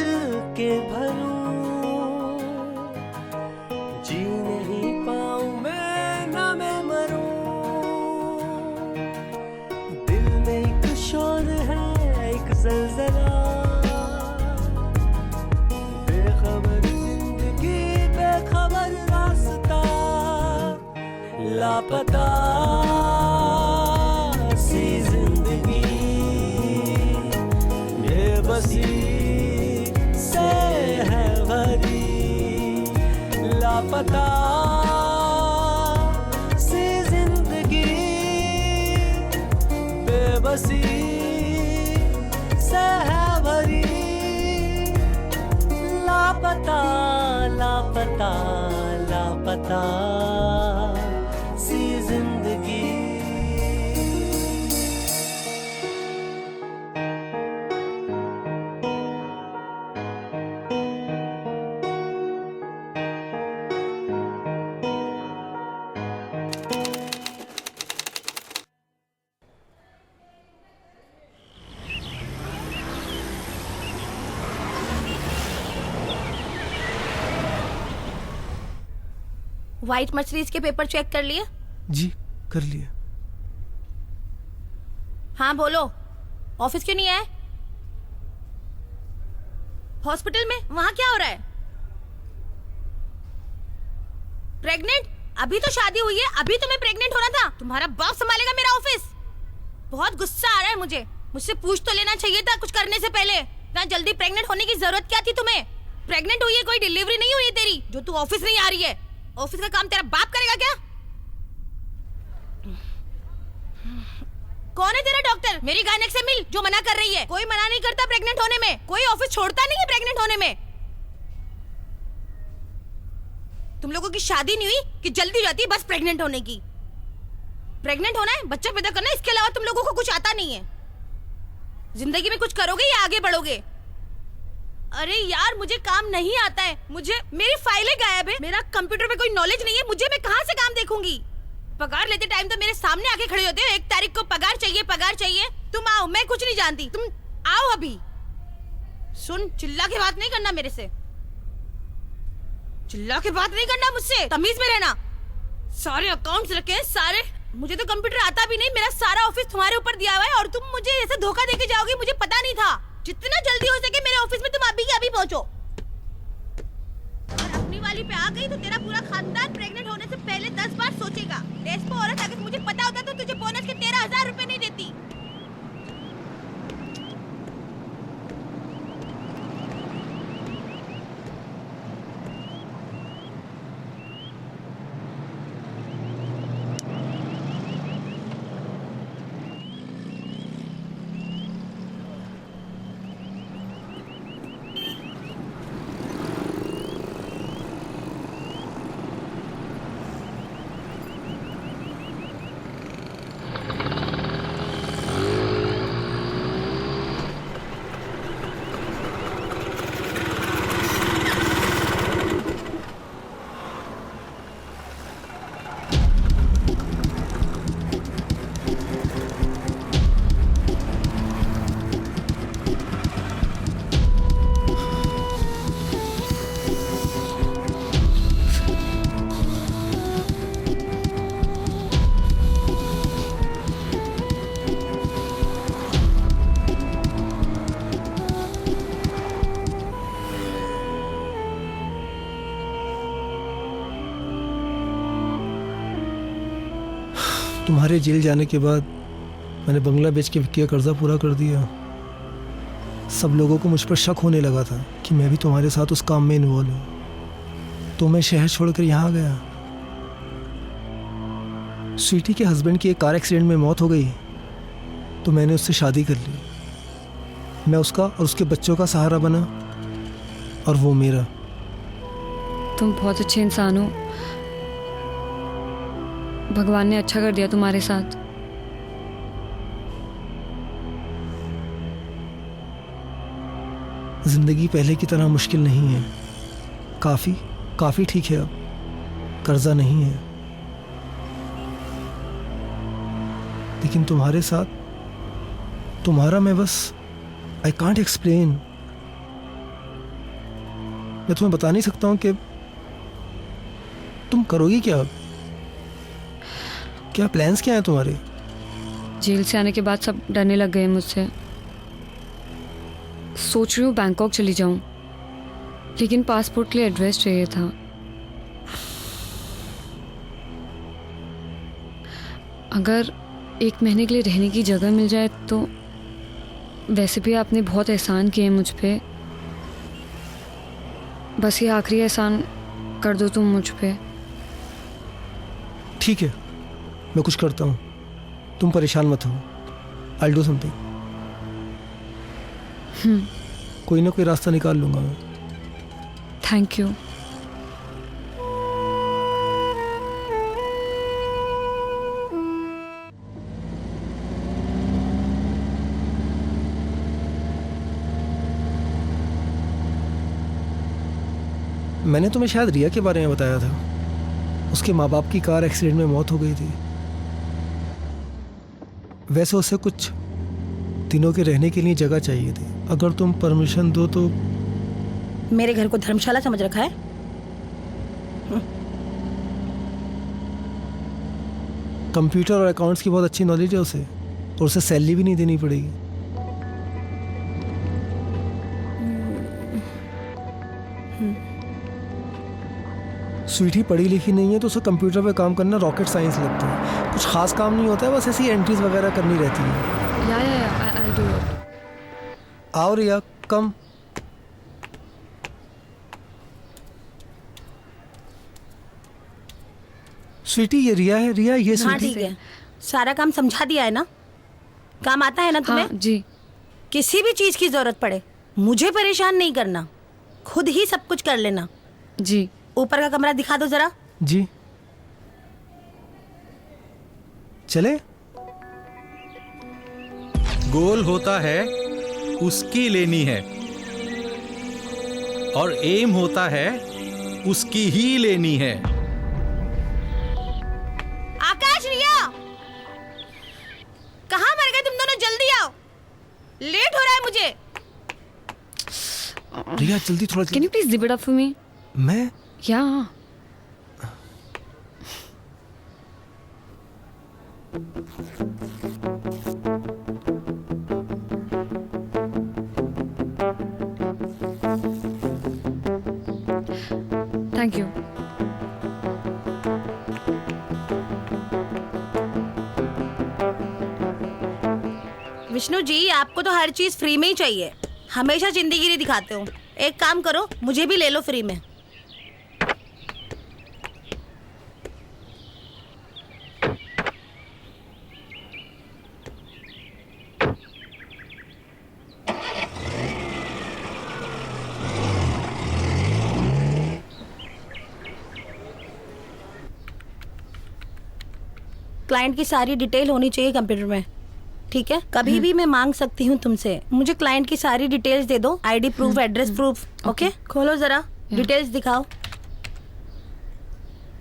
के भरूं, जी नहीं पाऊं मैं ना मैं मरूं। दिल में एक शोर है, एक जलजला, बेखबर जिंदगी बेखबर रास्ता, लापता सी जिंदगी, बेबसी से है भरी, लापता सी जिंदगी, बेबसी से है भरी, लापता लापता लापता सी जिंदगी। व्हाइट मर्सिडीज के पेपर चेक कर लिए? जी कर लिया। हाँ बोलो, ऑफिस क्यों नहीं आए? हॉस्पिटल में वहां क्या हो रहा है? प्रेग्नेंट? अभी तो शादी हुई है, अभी तुम्हें प्रेग्नेंट होना था। तुम्हारा बाप संभालेगा मेरा ऑफिस। बहुत गुस्सा आ रहा है मुझसे पूछ तो लेना चाहिए था कुछ करने से पहले। इतना जल्दी प्रेग्नेंट होने की जरूरत क्या थी तुम्हें? प्रेग्नेंट हुई है, कोई डिलीवरी नहीं हुई है तेरी जो तू ऑफिस नहीं आ रही है। ऑफिस का काम तेरा बाप करेगा क्या? कौन है तेरा डॉक्टर? मेरी गायनेक से मिल जो मना कर रही है। कोई मना नहीं करता प्रेग्नेंट होने में, कोई ऑफिस छोड़ता नहीं है प्रेग्नेंट होने में। तुम लोगों की शादी नहीं हुई कि जल्दी जाती है बस प्रेग्नेंट होने की। प्रेग्नेंट होना है, बच्चा पैदा करना है, इसके अलावा तुम लोगों को कुछ आता नहीं है। जिंदगी में कुछ करोगे या आगे बढ़ोगे? अरे यार मुझे काम नहीं आता है, मेरी फाइलें गायब है, मेरा कंप्यूटर पे कोई नॉलेज नहीं है, मैं कहाँ से काम देखूंगी? पगार लेते टाइम तो मेरे सामने आके खड़े होते हो, 1 तारीख को पगार चाहिए। तुम आओ, मैं कुछ नहीं जानती, तुम आओ अभी। सुन, चिल्ला के बात नहीं करना मेरे से, चिल्ला के बात नहीं करना मुझसे, तमीज में रहना। सारे अकाउंट्स रखे हैं सारे, मुझे तो कंप्यूटर आता भी नहीं, मेरा सारा ऑफिस तुम्हारे ऊपर दिया हुआ है और तुम मुझे ऐसे धोखा देके जाओगी, मुझे पता नहीं था। जितना जल्दी हो सके मेरे ऑफिस में तुम अभी के अभी पहुंचो। अगर अपनी वाली पे आ गई तो तेरा पूरा खानदान प्रेग्नेंट होने से पहले 10 बार सोचेगा। डेस्पो औरत, अगर मुझे पता होता तो तुझे बोनस के 13,000 रुपए नहीं देती। तुम्हारे जेल जाने के बाद मैंने बंगला बेच के विक्की का कर्जा पूरा कर दिया। सब लोगों को मुझ पर शक होने लगा था कि मैं भी तुम्हारे साथ उस काम में इन्वॉल्व हूँ, तो मैं शहर छोड़कर यहाँ आ गया। स्वीटी के हस्बैंड की एक कार एक्सीडेंट में मौत हो गई तो मैंने उससे शादी कर ली। मैं उसका और उसके बच्चों का सहारा बना और वो मेरा। तुम बहुत अच्छे इंसान हो, भगवान ने अच्छा कर दिया तुम्हारे साथ। जिंदगी पहले की तरह मुश्किल नहीं है, काफी ठीक है। अब कर्जा नहीं है, लेकिन तुम्हारे साथ, तुम्हारा मैं बस आई कांट एक्सप्लेन मैं तुम्हें बता नहीं सकता हूँ कि तुम करोगी क्या अब। क्या प्लान्स क्या हैं तुम्हारे? जेल से आने के बाद सब डरने लग गए मुझसे। सोच रही हूँ बैंकॉक चली जाऊँ, लेकिन पासपोर्ट के लिए एड्रेस चाहिए था। अगर 1 महीने के लिए रहने की जगह मिल जाए तो। वैसे भी आपने बहुत एहसान किए मुझ पे, बस ये आखिरी एहसान कर दो तुम मुझ पे। ठीक है, मैं कुछ करता हूँ, तुम परेशान मत हो। I do something. कोई ना कोई रास्ता निकाल लूंगा मैं। Thank you. मैंने तुम्हें शायद रिया के बारे में बताया था। उसके माँ बाप की कार एक्सीडेंट में मौत हो गई थी। वैसे उसे कुछ दिनों के रहने के लिए जगह चाहिए थी। अगर तुम परमिशन दो तो। मेरे घर को धर्मशाला समझ रखा है? कंप्यूटर और अकाउंट्स की बहुत अच्छी नॉलेज है उसे, और उसे सैलरी भी नहीं देनी पड़ेगी। स्वीटी पढ़ी लिखी नहीं है तो उसे कंप्यूटर पे काम करना रॉकेट साइंस लगता है। कुछ खास काम नहीं होता है, बस ऐसी एंट्रीज वगैरह करनी रहती है। या I'll do it। आओ रिया, कम। स्वीटी ये रिया है। रिया ये हाँ स्वीटी। ठीक है, सारा काम समझा दिया है ना? काम आता है ना तुम्हें? हाँ, जी। किसी भी चीज की जरूरत पड़े मुझे परेशान नहीं करना, खुद ही सब कुछ कर लेना। जी। ऊपर का कमरा दिखा दो जरा। जी चले। गोल होता है उसकी लेनी है, और एम होता है उसकी ही लेनी है। आकाश, रिया, कहाँ मर गए तुम दोनों? जल्दी आओ, लेट हो रहा है मुझे। रिया जल्दी, थोड़ा। Can you please give it up for me? मैं? या। Thank you. विष्णु जी, आपको तो हर चीज फ्री में ही चाहिए, हमेशा जिंदगी दिखाते हो। एक काम करो, मुझे भी ले लो फ्री में। क्लाइंट की सारी डिटेल होनी चाहिए कंप्यूटर में, ठीक है? कभी भी मैं मांग सकती हूँ तुमसे, मुझे क्लाइंट की सारी डिटेल्स दे दो, ID proof, address proof. Okay, खोलो जरा, डिटेल्स दिखाओ।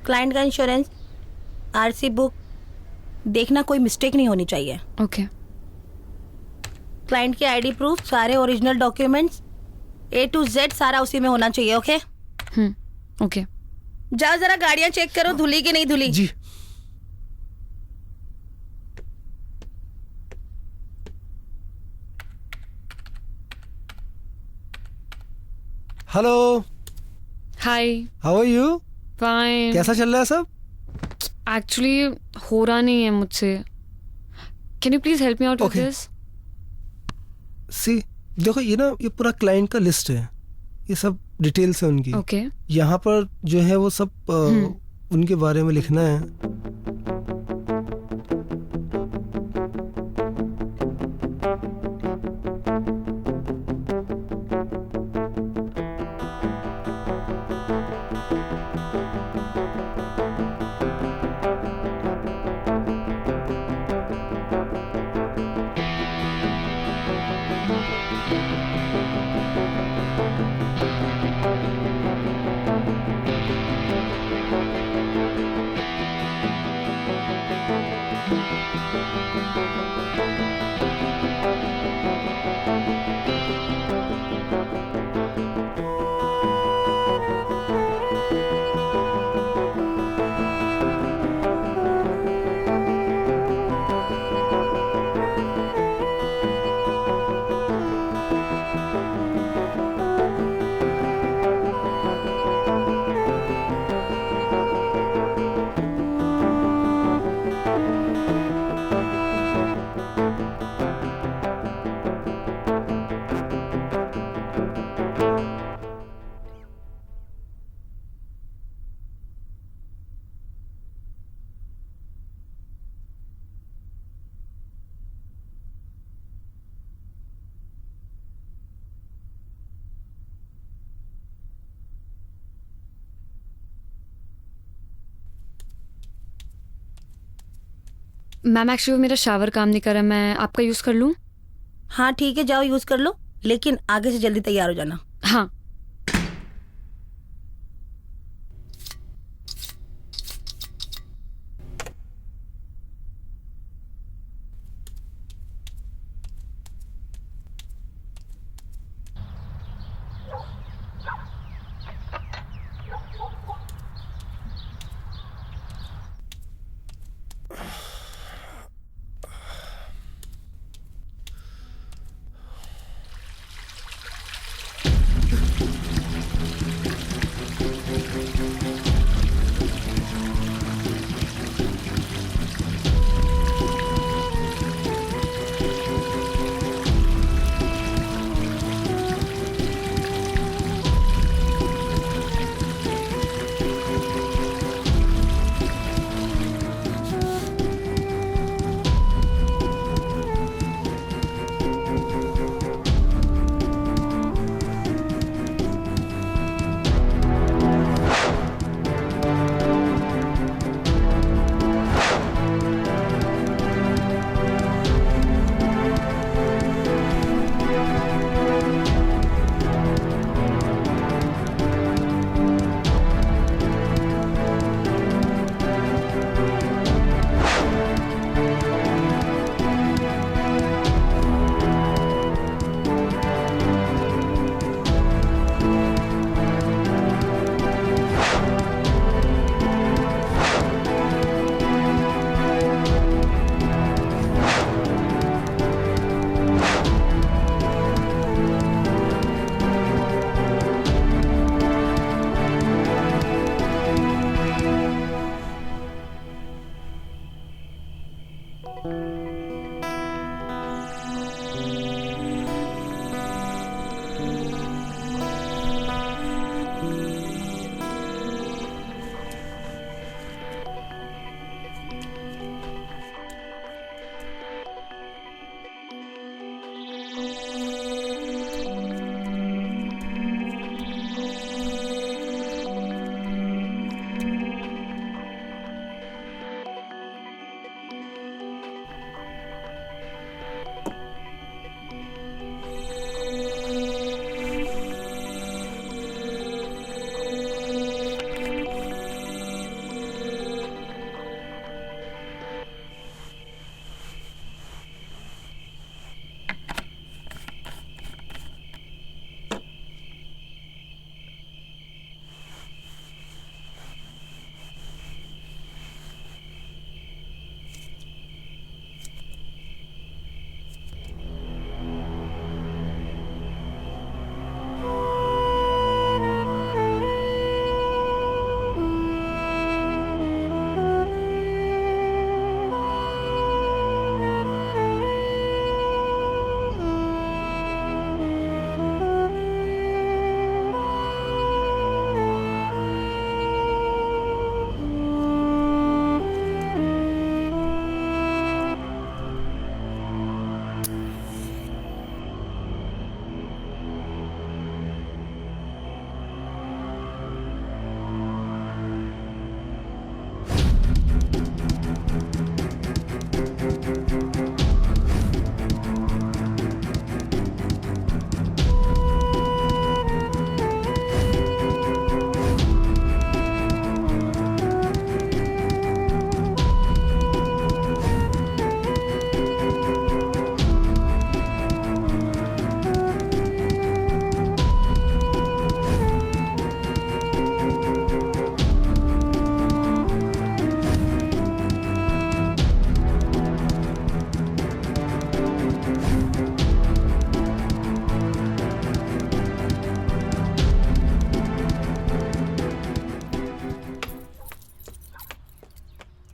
क्लाइंट का इंश्योरेंस, आरसी बुक, देखना कोई मिस्टेक नहीं होनी चाहिए। ओके। क्लाइंट की आईडी प्रूफ, सारे original documents, A to Z सारा उसी में होना चाहिए। Okay okay. जाओ जरा गाड़ियां चेक करो, धुली की नहीं धुली। जी। Hello. Hi. How are you? Fine. कैसा चल रहा है सब? एक्चुअली हो रहा नहीं है मुझसे। Can you please help me out with this? See देखो, ये ना, ये पूरा क्लाइंट का लिस्ट है, ये सब डिटेल्स है उनकी। ओके। यहाँ पर जो है वो सब उनके बारे में लिखना है। मैम एक्चुअली मेरा शावर काम नहीं कर रहा, मैं आपका यूज़ कर लूँ? हाँ ठीक है, जाओ यूज कर लो, लेकिन आगे से जल्दी तैयार हो जाना। हाँ।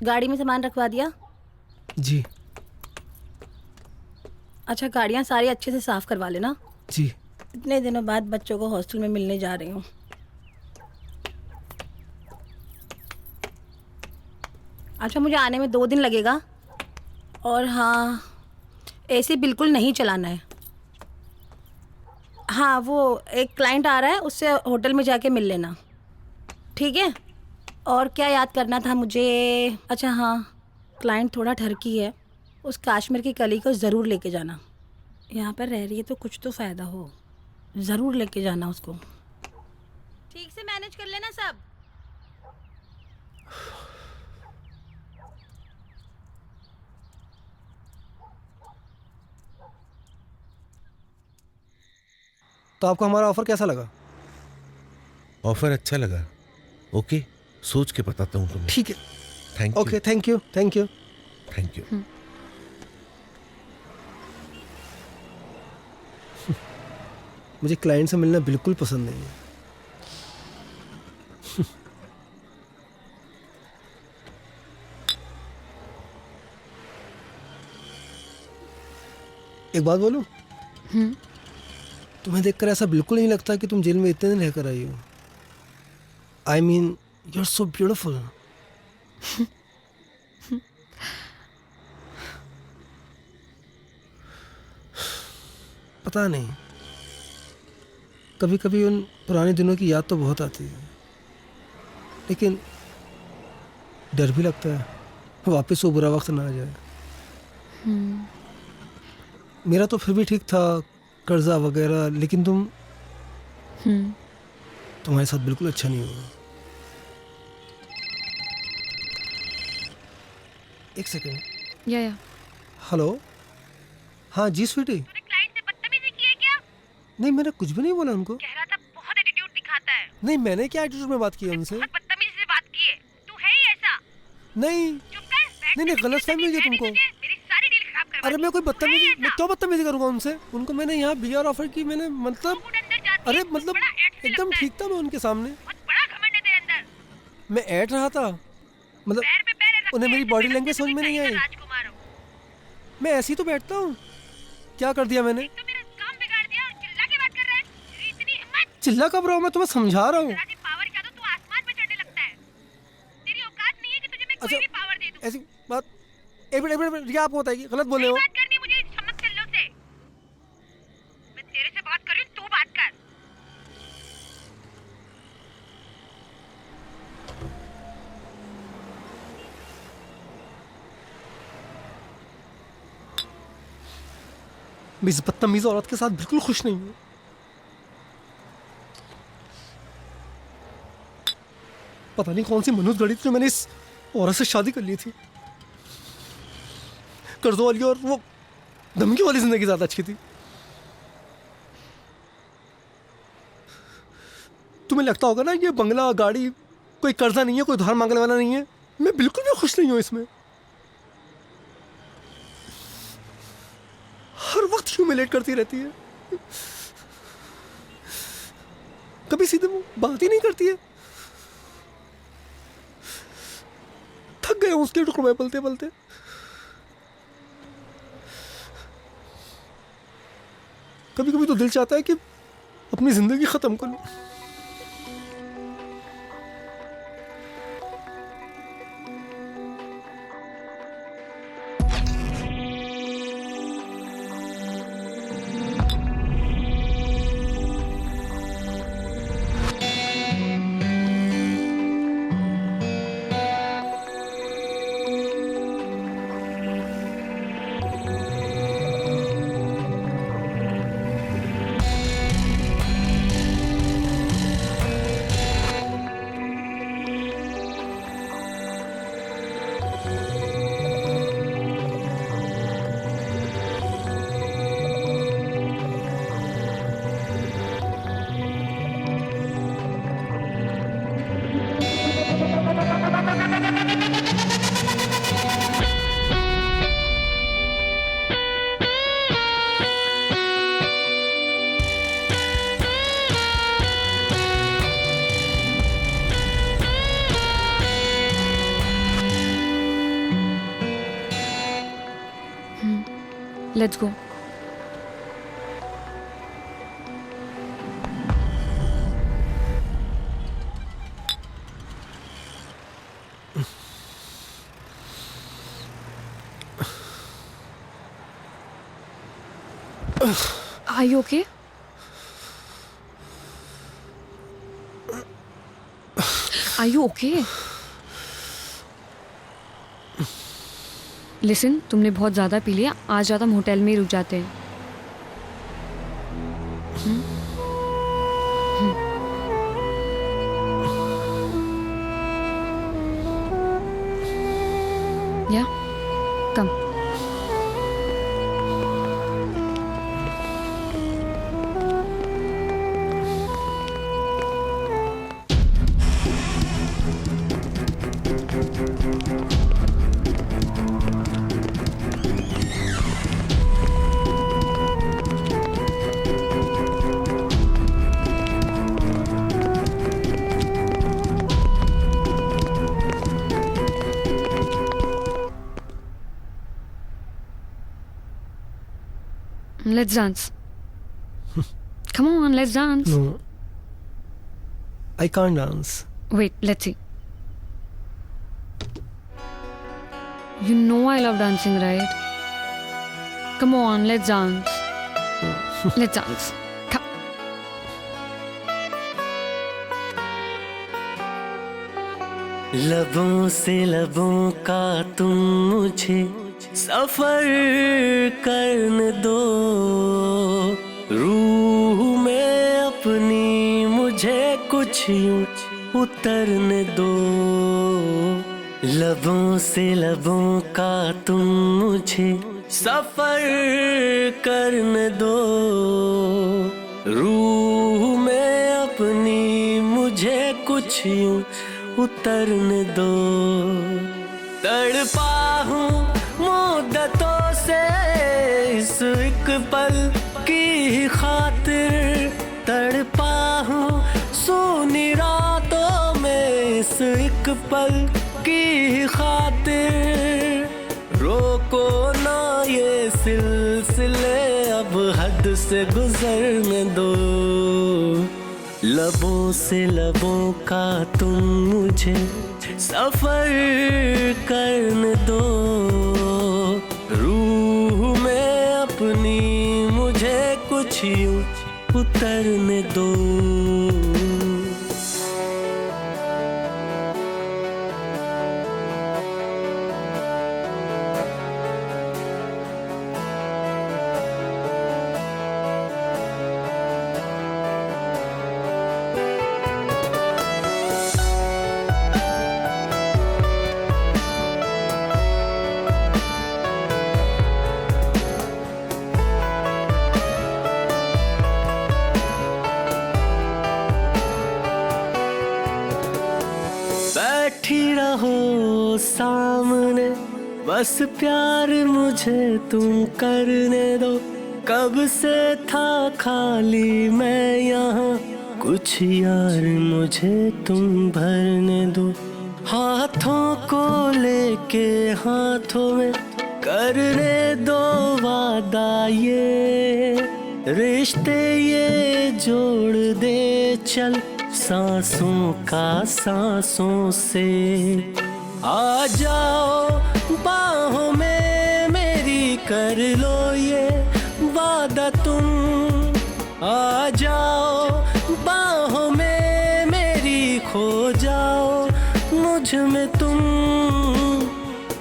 गाड़ी में सामान रखवा दिया? जी। अच्छा, गाड़ियाँ सारी अच्छे से साफ करवा लेना। जी। इतने दिनों बाद बच्चों को हॉस्टल में मिलने जा रही हूँ। अच्छा, मुझे आने में 2 दिन लगेगा। और हाँ, एसी बिल्कुल नहीं चलाना है। हाँ, वो एक क्लाइंट आ रहा है, उससे होटल में जाके मिल लेना, ठीक है? और क्या याद करना था मुझे? अच्छा हाँ, क्लाइंट थोड़ा ठरकी है, उस काश्मीर की कली को ज़रूर लेके जाना। यहाँ पर रह रही है तो कुछ तो फ़ायदा हो, ज़रूर लेके जाना उसको। ठीक से मैनेज कर लेना सब। तो आपको हमारा ऑफर कैसा लगा? ऑफर अच्छा लगा। ओके, सोच के बताता हूँ तुम्हें। ठीक है। Thank you. Okay, thank you, thank you. Thank you. मुझे क्लाइंट से मिलना बिल्कुल पसंद नहीं है। एक बात बोलूं? तुम्हें देखकर ऐसा बिल्कुल नहीं लगता कि तुम जेल में इतने दिन रहकर आई हो। I mean you are so beautiful. पता नहीं, कभी कभी उन पुराने दिनों की याद तो बहुत आती है, लेकिन डर भी लगता है वापस वो बुरा वक्त ना आ जाए। मेरा तो फिर भी ठीक था, कर्जा वगैरह, लेकिन तुम्हारे साथ बिल्कुल अच्छा नहीं हुआ। एक सेकंड। या हेलो। हाँ जी स्वीटी। क्लाइंट से बदतमीजी की है क्या? नहीं, मैंने कुछ भी नहीं बोला उनको। कह रहा था बहुत एटीट्यूड दिखाता है। नहीं, मैंने क्या एटीट्यूड में बात की है उनसे? बहुत बदतमीजी से बात की है। तू है ही ऐसा। नहीं नहीं, गलत फहमी हुई है तुमको। मेरी सारी डील खराब करवा अरे मैं कोई बदतमीजी, मैं क्यों बदतमीजी करूंगा उनसे? उनको मैंने यहाँ बीआर ऑफर की, मैंने मतलब, अरे मतलब एकदम ठीक था मैं उनके सामने। बड़ा घमंड है तेरे अंदर। मैं ऐट रहा था, मतलब उन्हें मेरी बॉडी लैंग्वेज समझ में नहीं आई। राजकुमार हो। मैं ऐसे ही तो बैठता हूँ। क्या कर दिया मैंने? तो मेरा काम बिगाड़ दिया और चिल्ला के बात कर रहा है। तेरी इतनी हिम्मत। चिल्ला कब रहा हूँ? मैं तुम्हें समझा रहा हूँ। पावर का तो तू आसमान पे चढ़ने लगता है। तेरी औकात नहीं है कि तुझे मैं कोई भी पावर दे दूं। ऐसी बात, एक मिनट, रिया आप बताइए, गलत बोले हो। बात करनी मुझे समझ चल्लो से। मैं तेरे से बात कर रही हूँ, तू बात कर। मैं इस बदतमीज औरत के साथ बिल्कुल खुश नहीं हूँ। पता नहीं कौन सी मनहूस घड़ी थी जो मैंने इस औरत से शादी कर ली थी। कर्जों वाली और वो धमकी वाली जिंदगी ज्यादा अच्छी थी। तुम्हें लगता होगा ना ये बंगला, गाड़ी कोई कर्जा नहीं है, कोई उधार मांगने वाला नहीं है। मैं बिल्कुल भी खुश नहीं हूँ इसमें। हर वक्त ह्यूमिलेट करती रहती है, कभी सीधे बात ही नहीं करती है। थक गए हूं उसके टुकड़ों में पलते पलते। कभी कभी तो दिल चाहता है कि अपनी जिंदगी खत्म कर लूं। Let's go. Are you okay? Are you okay? Listen, तुमने बहुत ज़्यादा पी लिया, आज रात हम होटल में ही रुक जाते हैं। या कम। Let's dance. Come on, let's dance. No, I can't dance. Wait, let's see. You know I love dancing, right? Come on, let's dance. Let's dance. Come. लबों से लबों का तुम मुझे सफर करने दो, रूह में अपनी मुझे कुछ यूं उतरने दो। लबों से लबों का तुम मुझे सफर करने दो, रूह में अपनी मुझे कुछ यूं उतरने दो। तड़पा हूँ मुद्दतों से इस एक पल की खातिर, तड़पा हूँ सोनी रातों में इस एक पल की खातिर। रोको ना ये सिलसिले, अब हद से गुजरने दो। लबों से लबों का तुम मुझे सफर करने दो, रूह में अपनी मुझे कुछ यूं उतरने दो। बैठी रहो सामने, बस प्यार मुझे तुम करने दो। कब से था खाली मैं यहाँ, कुछ यार मुझे तुम भरने दो। हाथों को लेके हाथों में करने दो वादा, ये रिश्ते ये जोड़ दे चल सांसों का सांसों से। आ जाओ बाहों में मेरी, कर लो ये वादा तुम। आ जाओ बाहों में मेरी, खो जाओ मुझ में तुम।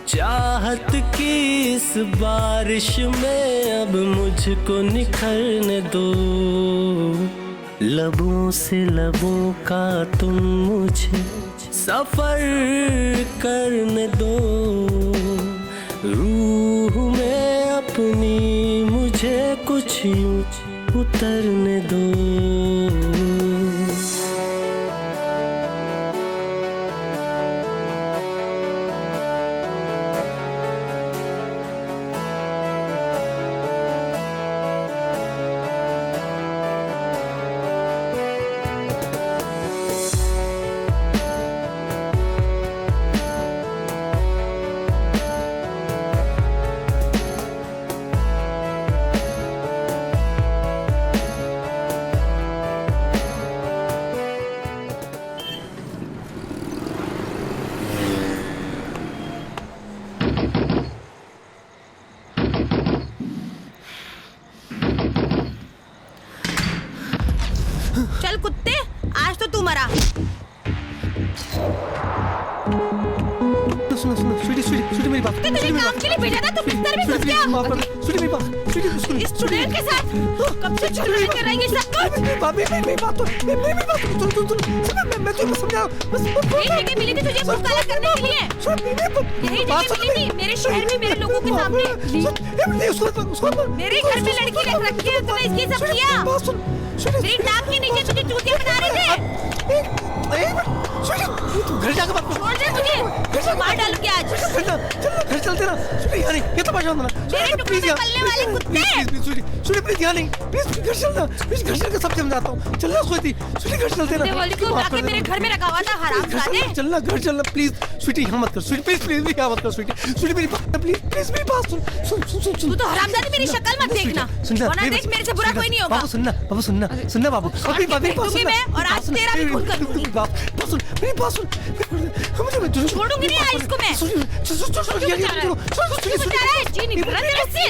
चाहत की इस बारिश में अब मुझको निखरने दो। लबों से लबों का तुम मुझे सफर करने दो, रूह में अपनी मुझे कुछ यूं उतरने दो। चल कुत्ते, आज तो तू मरा। सुनो सुनो स्वीटी स्वीटी स्वीटी मेरी बात तुझे काम के लिए भेजा था, तू बिस्तर में घुस गया। माफ कर दो स्वीटी मेरी बात स्वीटी सुनो इस स्टूडेंट के साथ कब से झगड़ा कर रही है सब कुछ। मेरी बात तो मेरी बात मैं तुमको समझा बस यही जगह मिली थी तुझे मुंह काला करने के लिए, यही जगह मिली थी मेरे शहर में मेरे लोगों के सामने। मेरे घर में लड़की रख रखी है, तुम्हें इसकी सब किया। मेरी नाक के नीचे तुझे चूतिया बना रहे थे। घर जाकर बात छोड़ दे मुझे, मार डालूंगी आज। घर चलते ना यानी ये तो परेशान होना मेरे टुकड़े में पलने वाले कुत्ते। सुनी प्लीज यहाँ नहीं प्लीज घर चलना प्लीज घर चल के सब समझाता हूँ चलना स्वीटी स्वीटी घर चलते ना दिवाली को आके मेरे घर में रखा हुआ था हरामजादे। चलना घर चलना प्लीज स्वीटी यहाँ मत कर स्वीटी प्लीज प्लीज यहाँ मत कर स्वीटी स्वीटी मेरी बात प्लीज प्लीज मेरी बात सुन सुन सुन सुन तू तो हरामजादी मेरी शक्ल मत देखना, वरना देख मेरे से बुरा कोई नहीं होगा। बाबू सुनना बाबू अभी मैं और आज तेरा भी खून कर दूंगी। मेरी बात सुन छोड़ूंगी नहीं आज इसको मैं। जी निकल रहा तेरे से।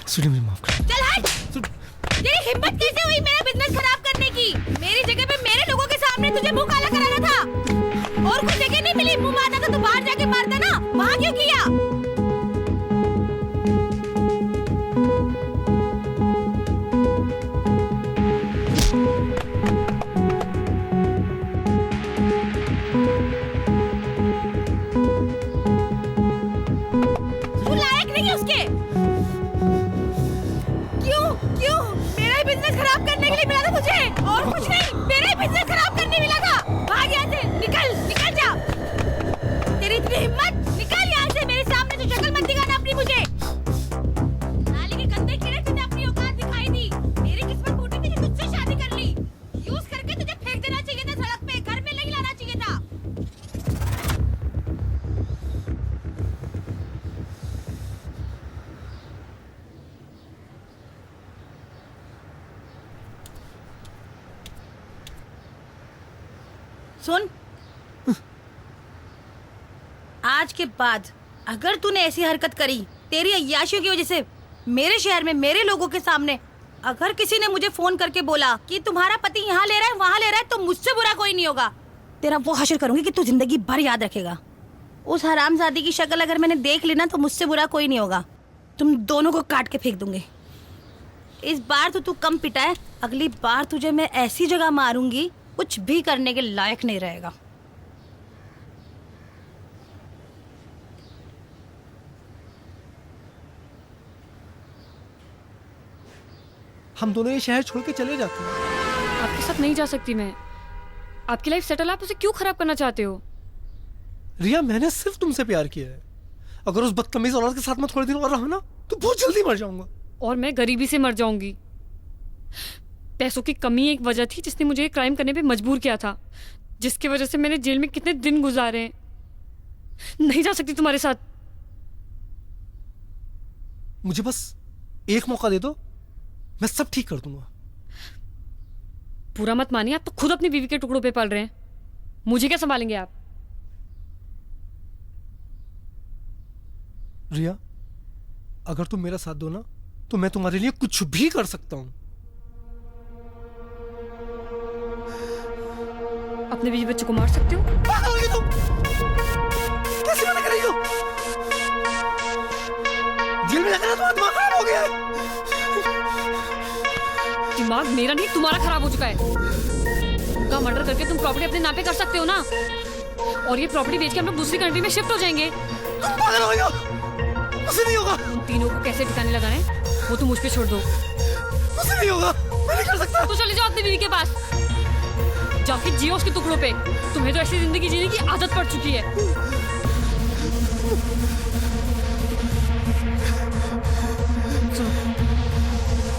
स्वीटी मेरी माफ कर। चल हट। तेरी हिम्मत कैसे हुई मेरा बिजनेस खराब करने की? मेरी जगह पे मेरे लोगों के सामने तुझे मुंह काला कराना था, और कुछ जगह नहीं मिली मुंह मारना था तो बाहर जाके मारता ना, वहाँ क्यों किया? तू लायक नहीं है उसके। क्यों मेरा ही बिजनेस खराब करने के लिए मिला था तुझे, और कुछ नहीं, मेरा ही बिजनेस खराब करने मिला था। भाग यहाँ से, निकल जा। तेरी इतनी हिम्मत, निकल यहाँ से, मेरे सामने तो शक्ल मत दिखाना अपनी मुझे। नाली के गंदे कीड़े तूने अपनी औकात दिखाई दी। मेरी किस्मत फूटी थी कि तुझसे शादी कर ली। यूज करके तुझे फेंक देना चाहिए था सड़क पे, घर में नहीं लाना चाहिए था। सुन, आज के बाद अगर तूने ऐसी हरकत करी तेरी अय्याशियों की वजह से मेरे शहर में मेरे लोगों के सामने, अगर किसी ने मुझे फोन करके बोला कि तुम्हारा पति यहाँ ले रहा है वहाँ ले रहा है, तो मुझसे बुरा कोई नहीं होगा। तेरा वो हश्र करूंगी कि तू जिंदगी भर याद रखेगा। उस हरामजादी की शक्ल अगर मैंने देख ली ना तो मुझसे बुरा कोई नहीं होगा। तुम दोनों को काट के फेंक दूंगी। इस बार तो तू कम पिटा है, अगली बार तुझे मैं ऐसी जगह मारूंगी कुछ भी करने के लायक नहीं रहेगा। हम दोनों ये शहर छोड़ के चले जाते हैं। आपके साथ नहीं जा सकती मैं। आपकी लाइफ सेटल, आप उसे क्यों खराब करना चाहते हो? रिया, मैंने सिर्फ तुमसे प्यार किया है। अगर उस बदतमीज औरत के साथ मैं थोड़े दिन और रहा ना तो बहुत जल्दी मर जाऊंगा। और मैं गरीबी से मर जाऊंगी। पैसों की कमी एक वजह थी जिसने मुझे क्राइम करने पे मजबूर किया था, जिसकी वजह से मैंने जेल में कितने दिन गुजारे हैं। नहीं जा सकती तुम्हारे साथ। मुझे बस एक मौका दे दो, मैं सब ठीक कर दूंगा। पूरा मत मानिए, आप तो खुद अपनी बीवी के टुकड़ों पे पल रहे हैं। मुझे क्या संभालेंगे आप? रिया, अगर तुम मेरा साथ दो ना तो मैं तुम्हारे लिए कुछ भी कर सकता हूं। अपने बीवी बच्चों को मार सकते हो? तुम कैसे मना कर रही हो? जेल में जाकर तुम्हारा दिमाग खराब हो गया है। दिमाग मेरा नहीं तुम्हारा खराब हो चुका है। उनका मर्डर करके तुम प्रॉपर्टी अपने नाम पे कर सकते हो ना, और ये प्रॉपर्टी बेच के हम लोग दूसरी कंट्री में शिफ्ट हो जाएंगे। तुम पागल हो गई हो? मुझसे नहीं होगा। उन तीनों को कैसे ठिकाने लगाने वो तुम मुझ पे छोड़ दो। मुझसे नहीं होगा, मैं नहीं कर सकता। तो चले जाओ अपनी बीवी के पास, जाके जियो उसके टुकड़ों पे। तुम्हें तो ऐसी जिंदगी जीने की आदत पड़ चुकी है।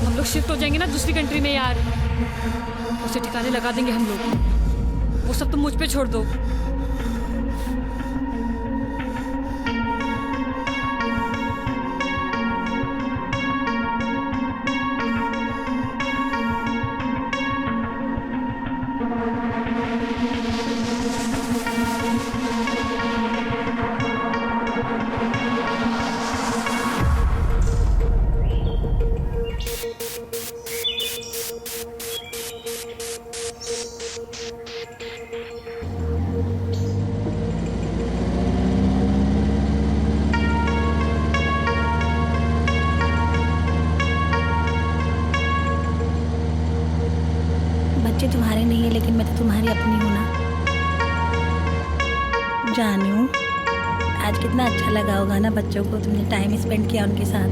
हम लोग शिफ्ट हो जाएंगे ना दूसरी कंट्री में यार, उसे ठिकाने लगा देंगे हम लोग। वो सब तुम मुझ पे छोड़ दो। बच्चे तुम्हारे नहीं है लेकिन मैं तो तुम्हारी अपनी हूँ ना। जानू, आज कितना अच्छा लगा होगा ना बच्चों को, तुमने टाइम स्पेंड किया उनके साथ,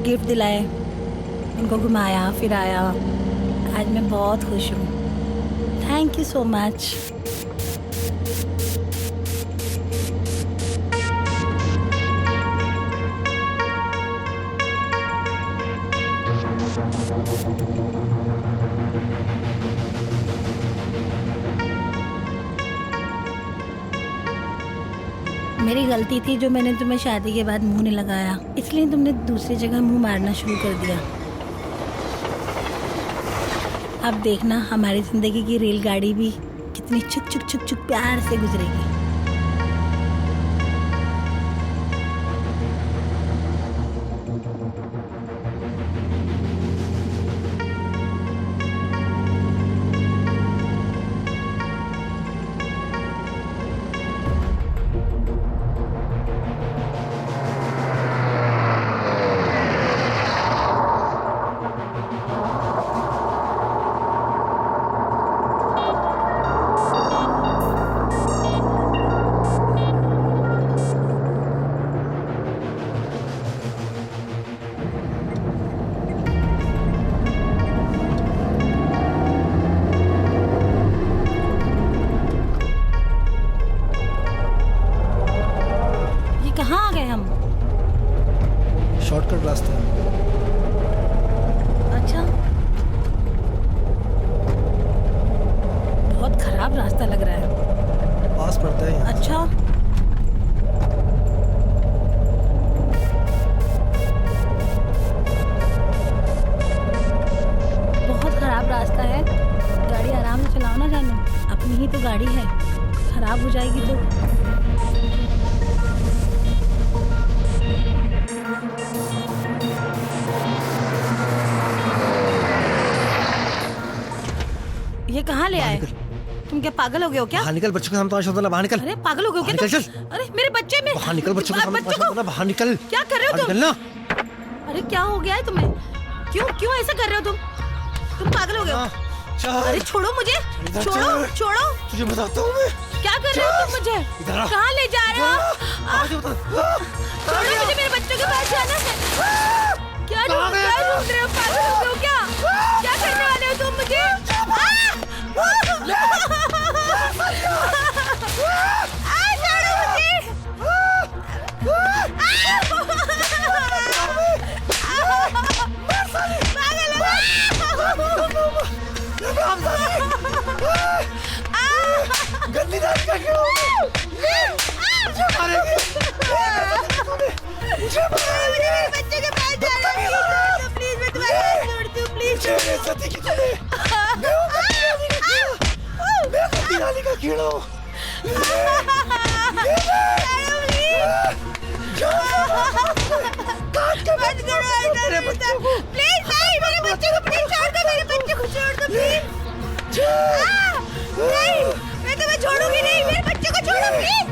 गिफ्ट दिलाए, उनको घुमाया फिराया। आज मैं बहुत खुश हूँ। Thank you so much. मेरी गलती थी जो मैंने तुम्हें शादी के बाद मुंह नहीं लगाया, इसलिए तुमने दूसरी जगह मुंह मारना शुरू कर दिया। अब देखना हमारी जिंदगी की रेलगाड़ी भी कितनी चुक चुक चुक चुक प्यार से गुजरेगी। कहाँ आ गए हम? शॉर्टकट रास्ता है। अच्छा, बहुत खराब रास्ता लग रहा है। पास पड़ता है यहाँ। अच्छा, बहुत खराब रास्ता है। गाड़ी आराम से चलाओ ना जानू, अपनी ही तो गाड़ी है, खराब हो जाएगी तो। ये कहाँ ले आए? तुम क्या पागल हो गए हो क्या? बाहर निकल, बच्चों के सामने तमाशा होता, बाहर निकल। अरे पागल हो गए हो क्या? निकल, चल। अरे मेरे बच्चे में बाहर निकल, बच्चों के सामने तमाशा होता, बाहर निकल। क्या कर रहे हो तुम? निकलना। अरे क्या हो गया है तुम्हें? क्यों ऐसा कर रहे हो तुम पागल हो गए हो? अरे छोड़ो मुझे, छोड़ो। तुझे बताता हूँ मैं। क्या कर रहे हो तुम मुझे? कहाँ ले जा रहे हो? छोड़ो मुझे, मेरे बच्चों के पास जाना है। क्या ढूंढ रहे हो? पागल हो गए हो क्या? क्या करने वाले हो तुम मुझे? गंदी दादी का क्यों? मुझे मारेगी। मुझे मारेगी। बच्चे के पास जा रहा हूँ। प्लीज मैं तुम्हारे हाथ जोड़ती हूँ, प्लीज। सती की तुम्हें। मैं गंदी दादी का कीड़ा हूँ। मत करो ऐसा रिश्ता। प्लीज नहीं, मेरे बच्चे को प्लीज छोड़ दो, मेरे बच्चे को छोड़ दो प्लीज। नहीं, मैं तुम्हें छोड़ूंगी नहीं, मेरे बच्चे को छोड़ो प्लीज।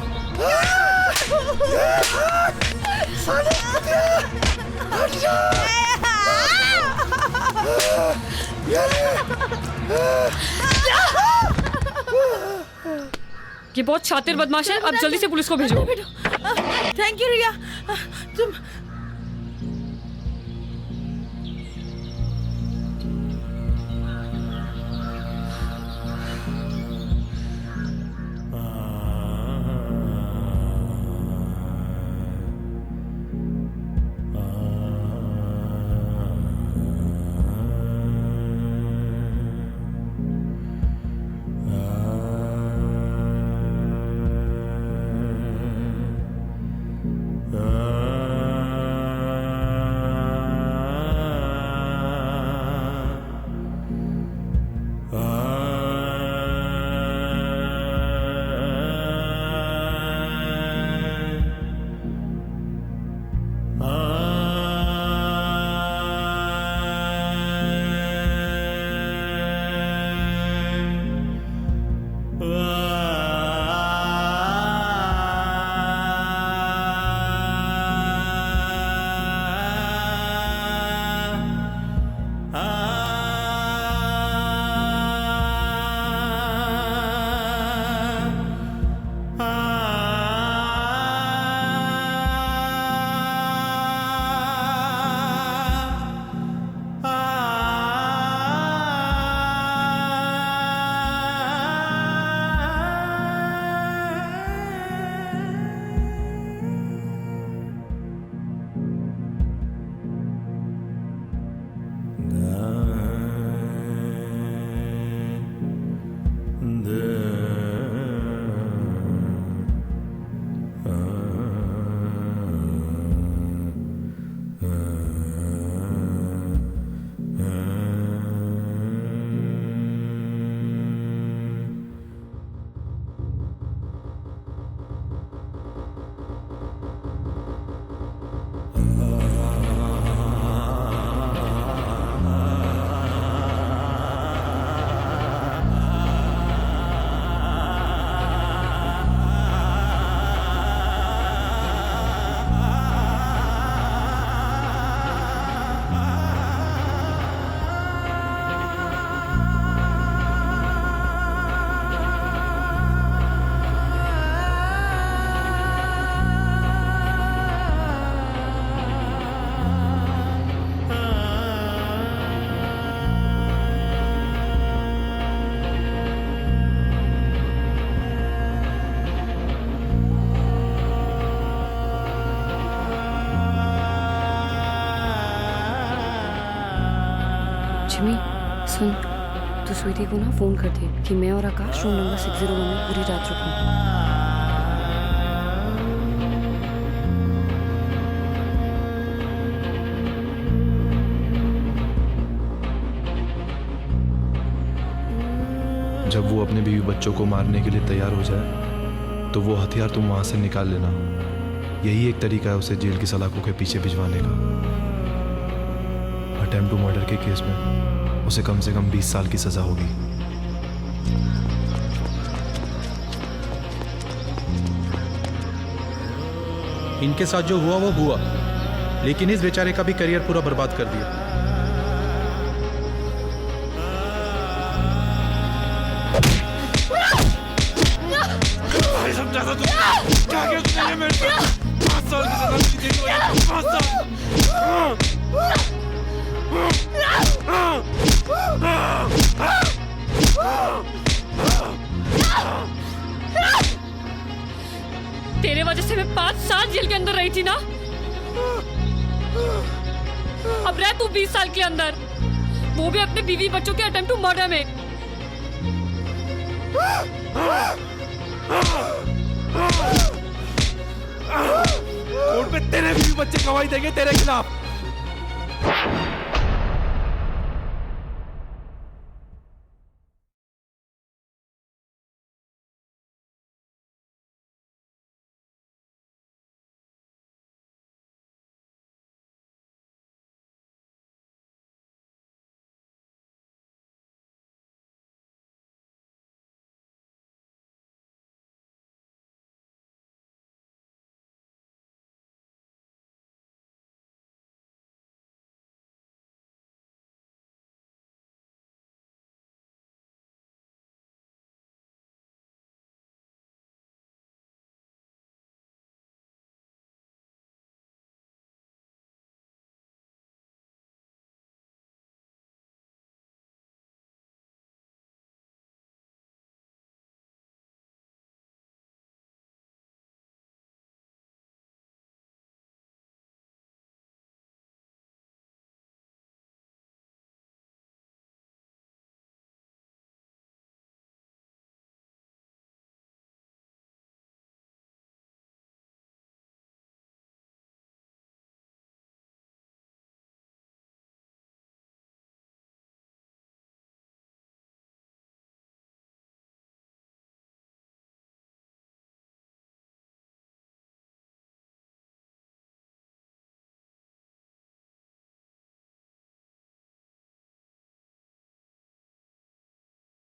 ये बहुत शातिर बदमाश है, अब जल्दी से पुलिस को भेजो। थैंक यू रिया, तुम जिमी सुन, तू स्वीटी को ना फोन कर दे कि मैं और आकाश रूम नंबर 601 में पूरी रात रुकें। जब वो अपने बीवी बच्चों को मारने के लिए तैयार हो जाए तो वो हथियार तुम वहां से निकाल लेना। यही एक तरीका है उसे जेल की सलाखों के पीछे भिजवाने का। अटेम्प्ट टू मर्डर के केस में उसे कम से कम 20 साल की सजा होगी। इनके साथ जो हुआ वो हुआ, लेकिन इस बेचारे का भी करियर पूरा बर्बाद कर दिया। समझा था तू क्या किया तूने मेरे साथ? 5 साल की सजा मिली थी मुझे, 5 साल। तेरे वजह से मैं 5 साल जेल के अंदर रही थी ना। अब रह तू 20 साल के अंदर, वो भी अपने बीवी बच्चों के अटेम्प्ट टू मर्डर में। कोर्ट में तेरे बीवी बच्चे गवाही देंगे तेरे खिलाफ।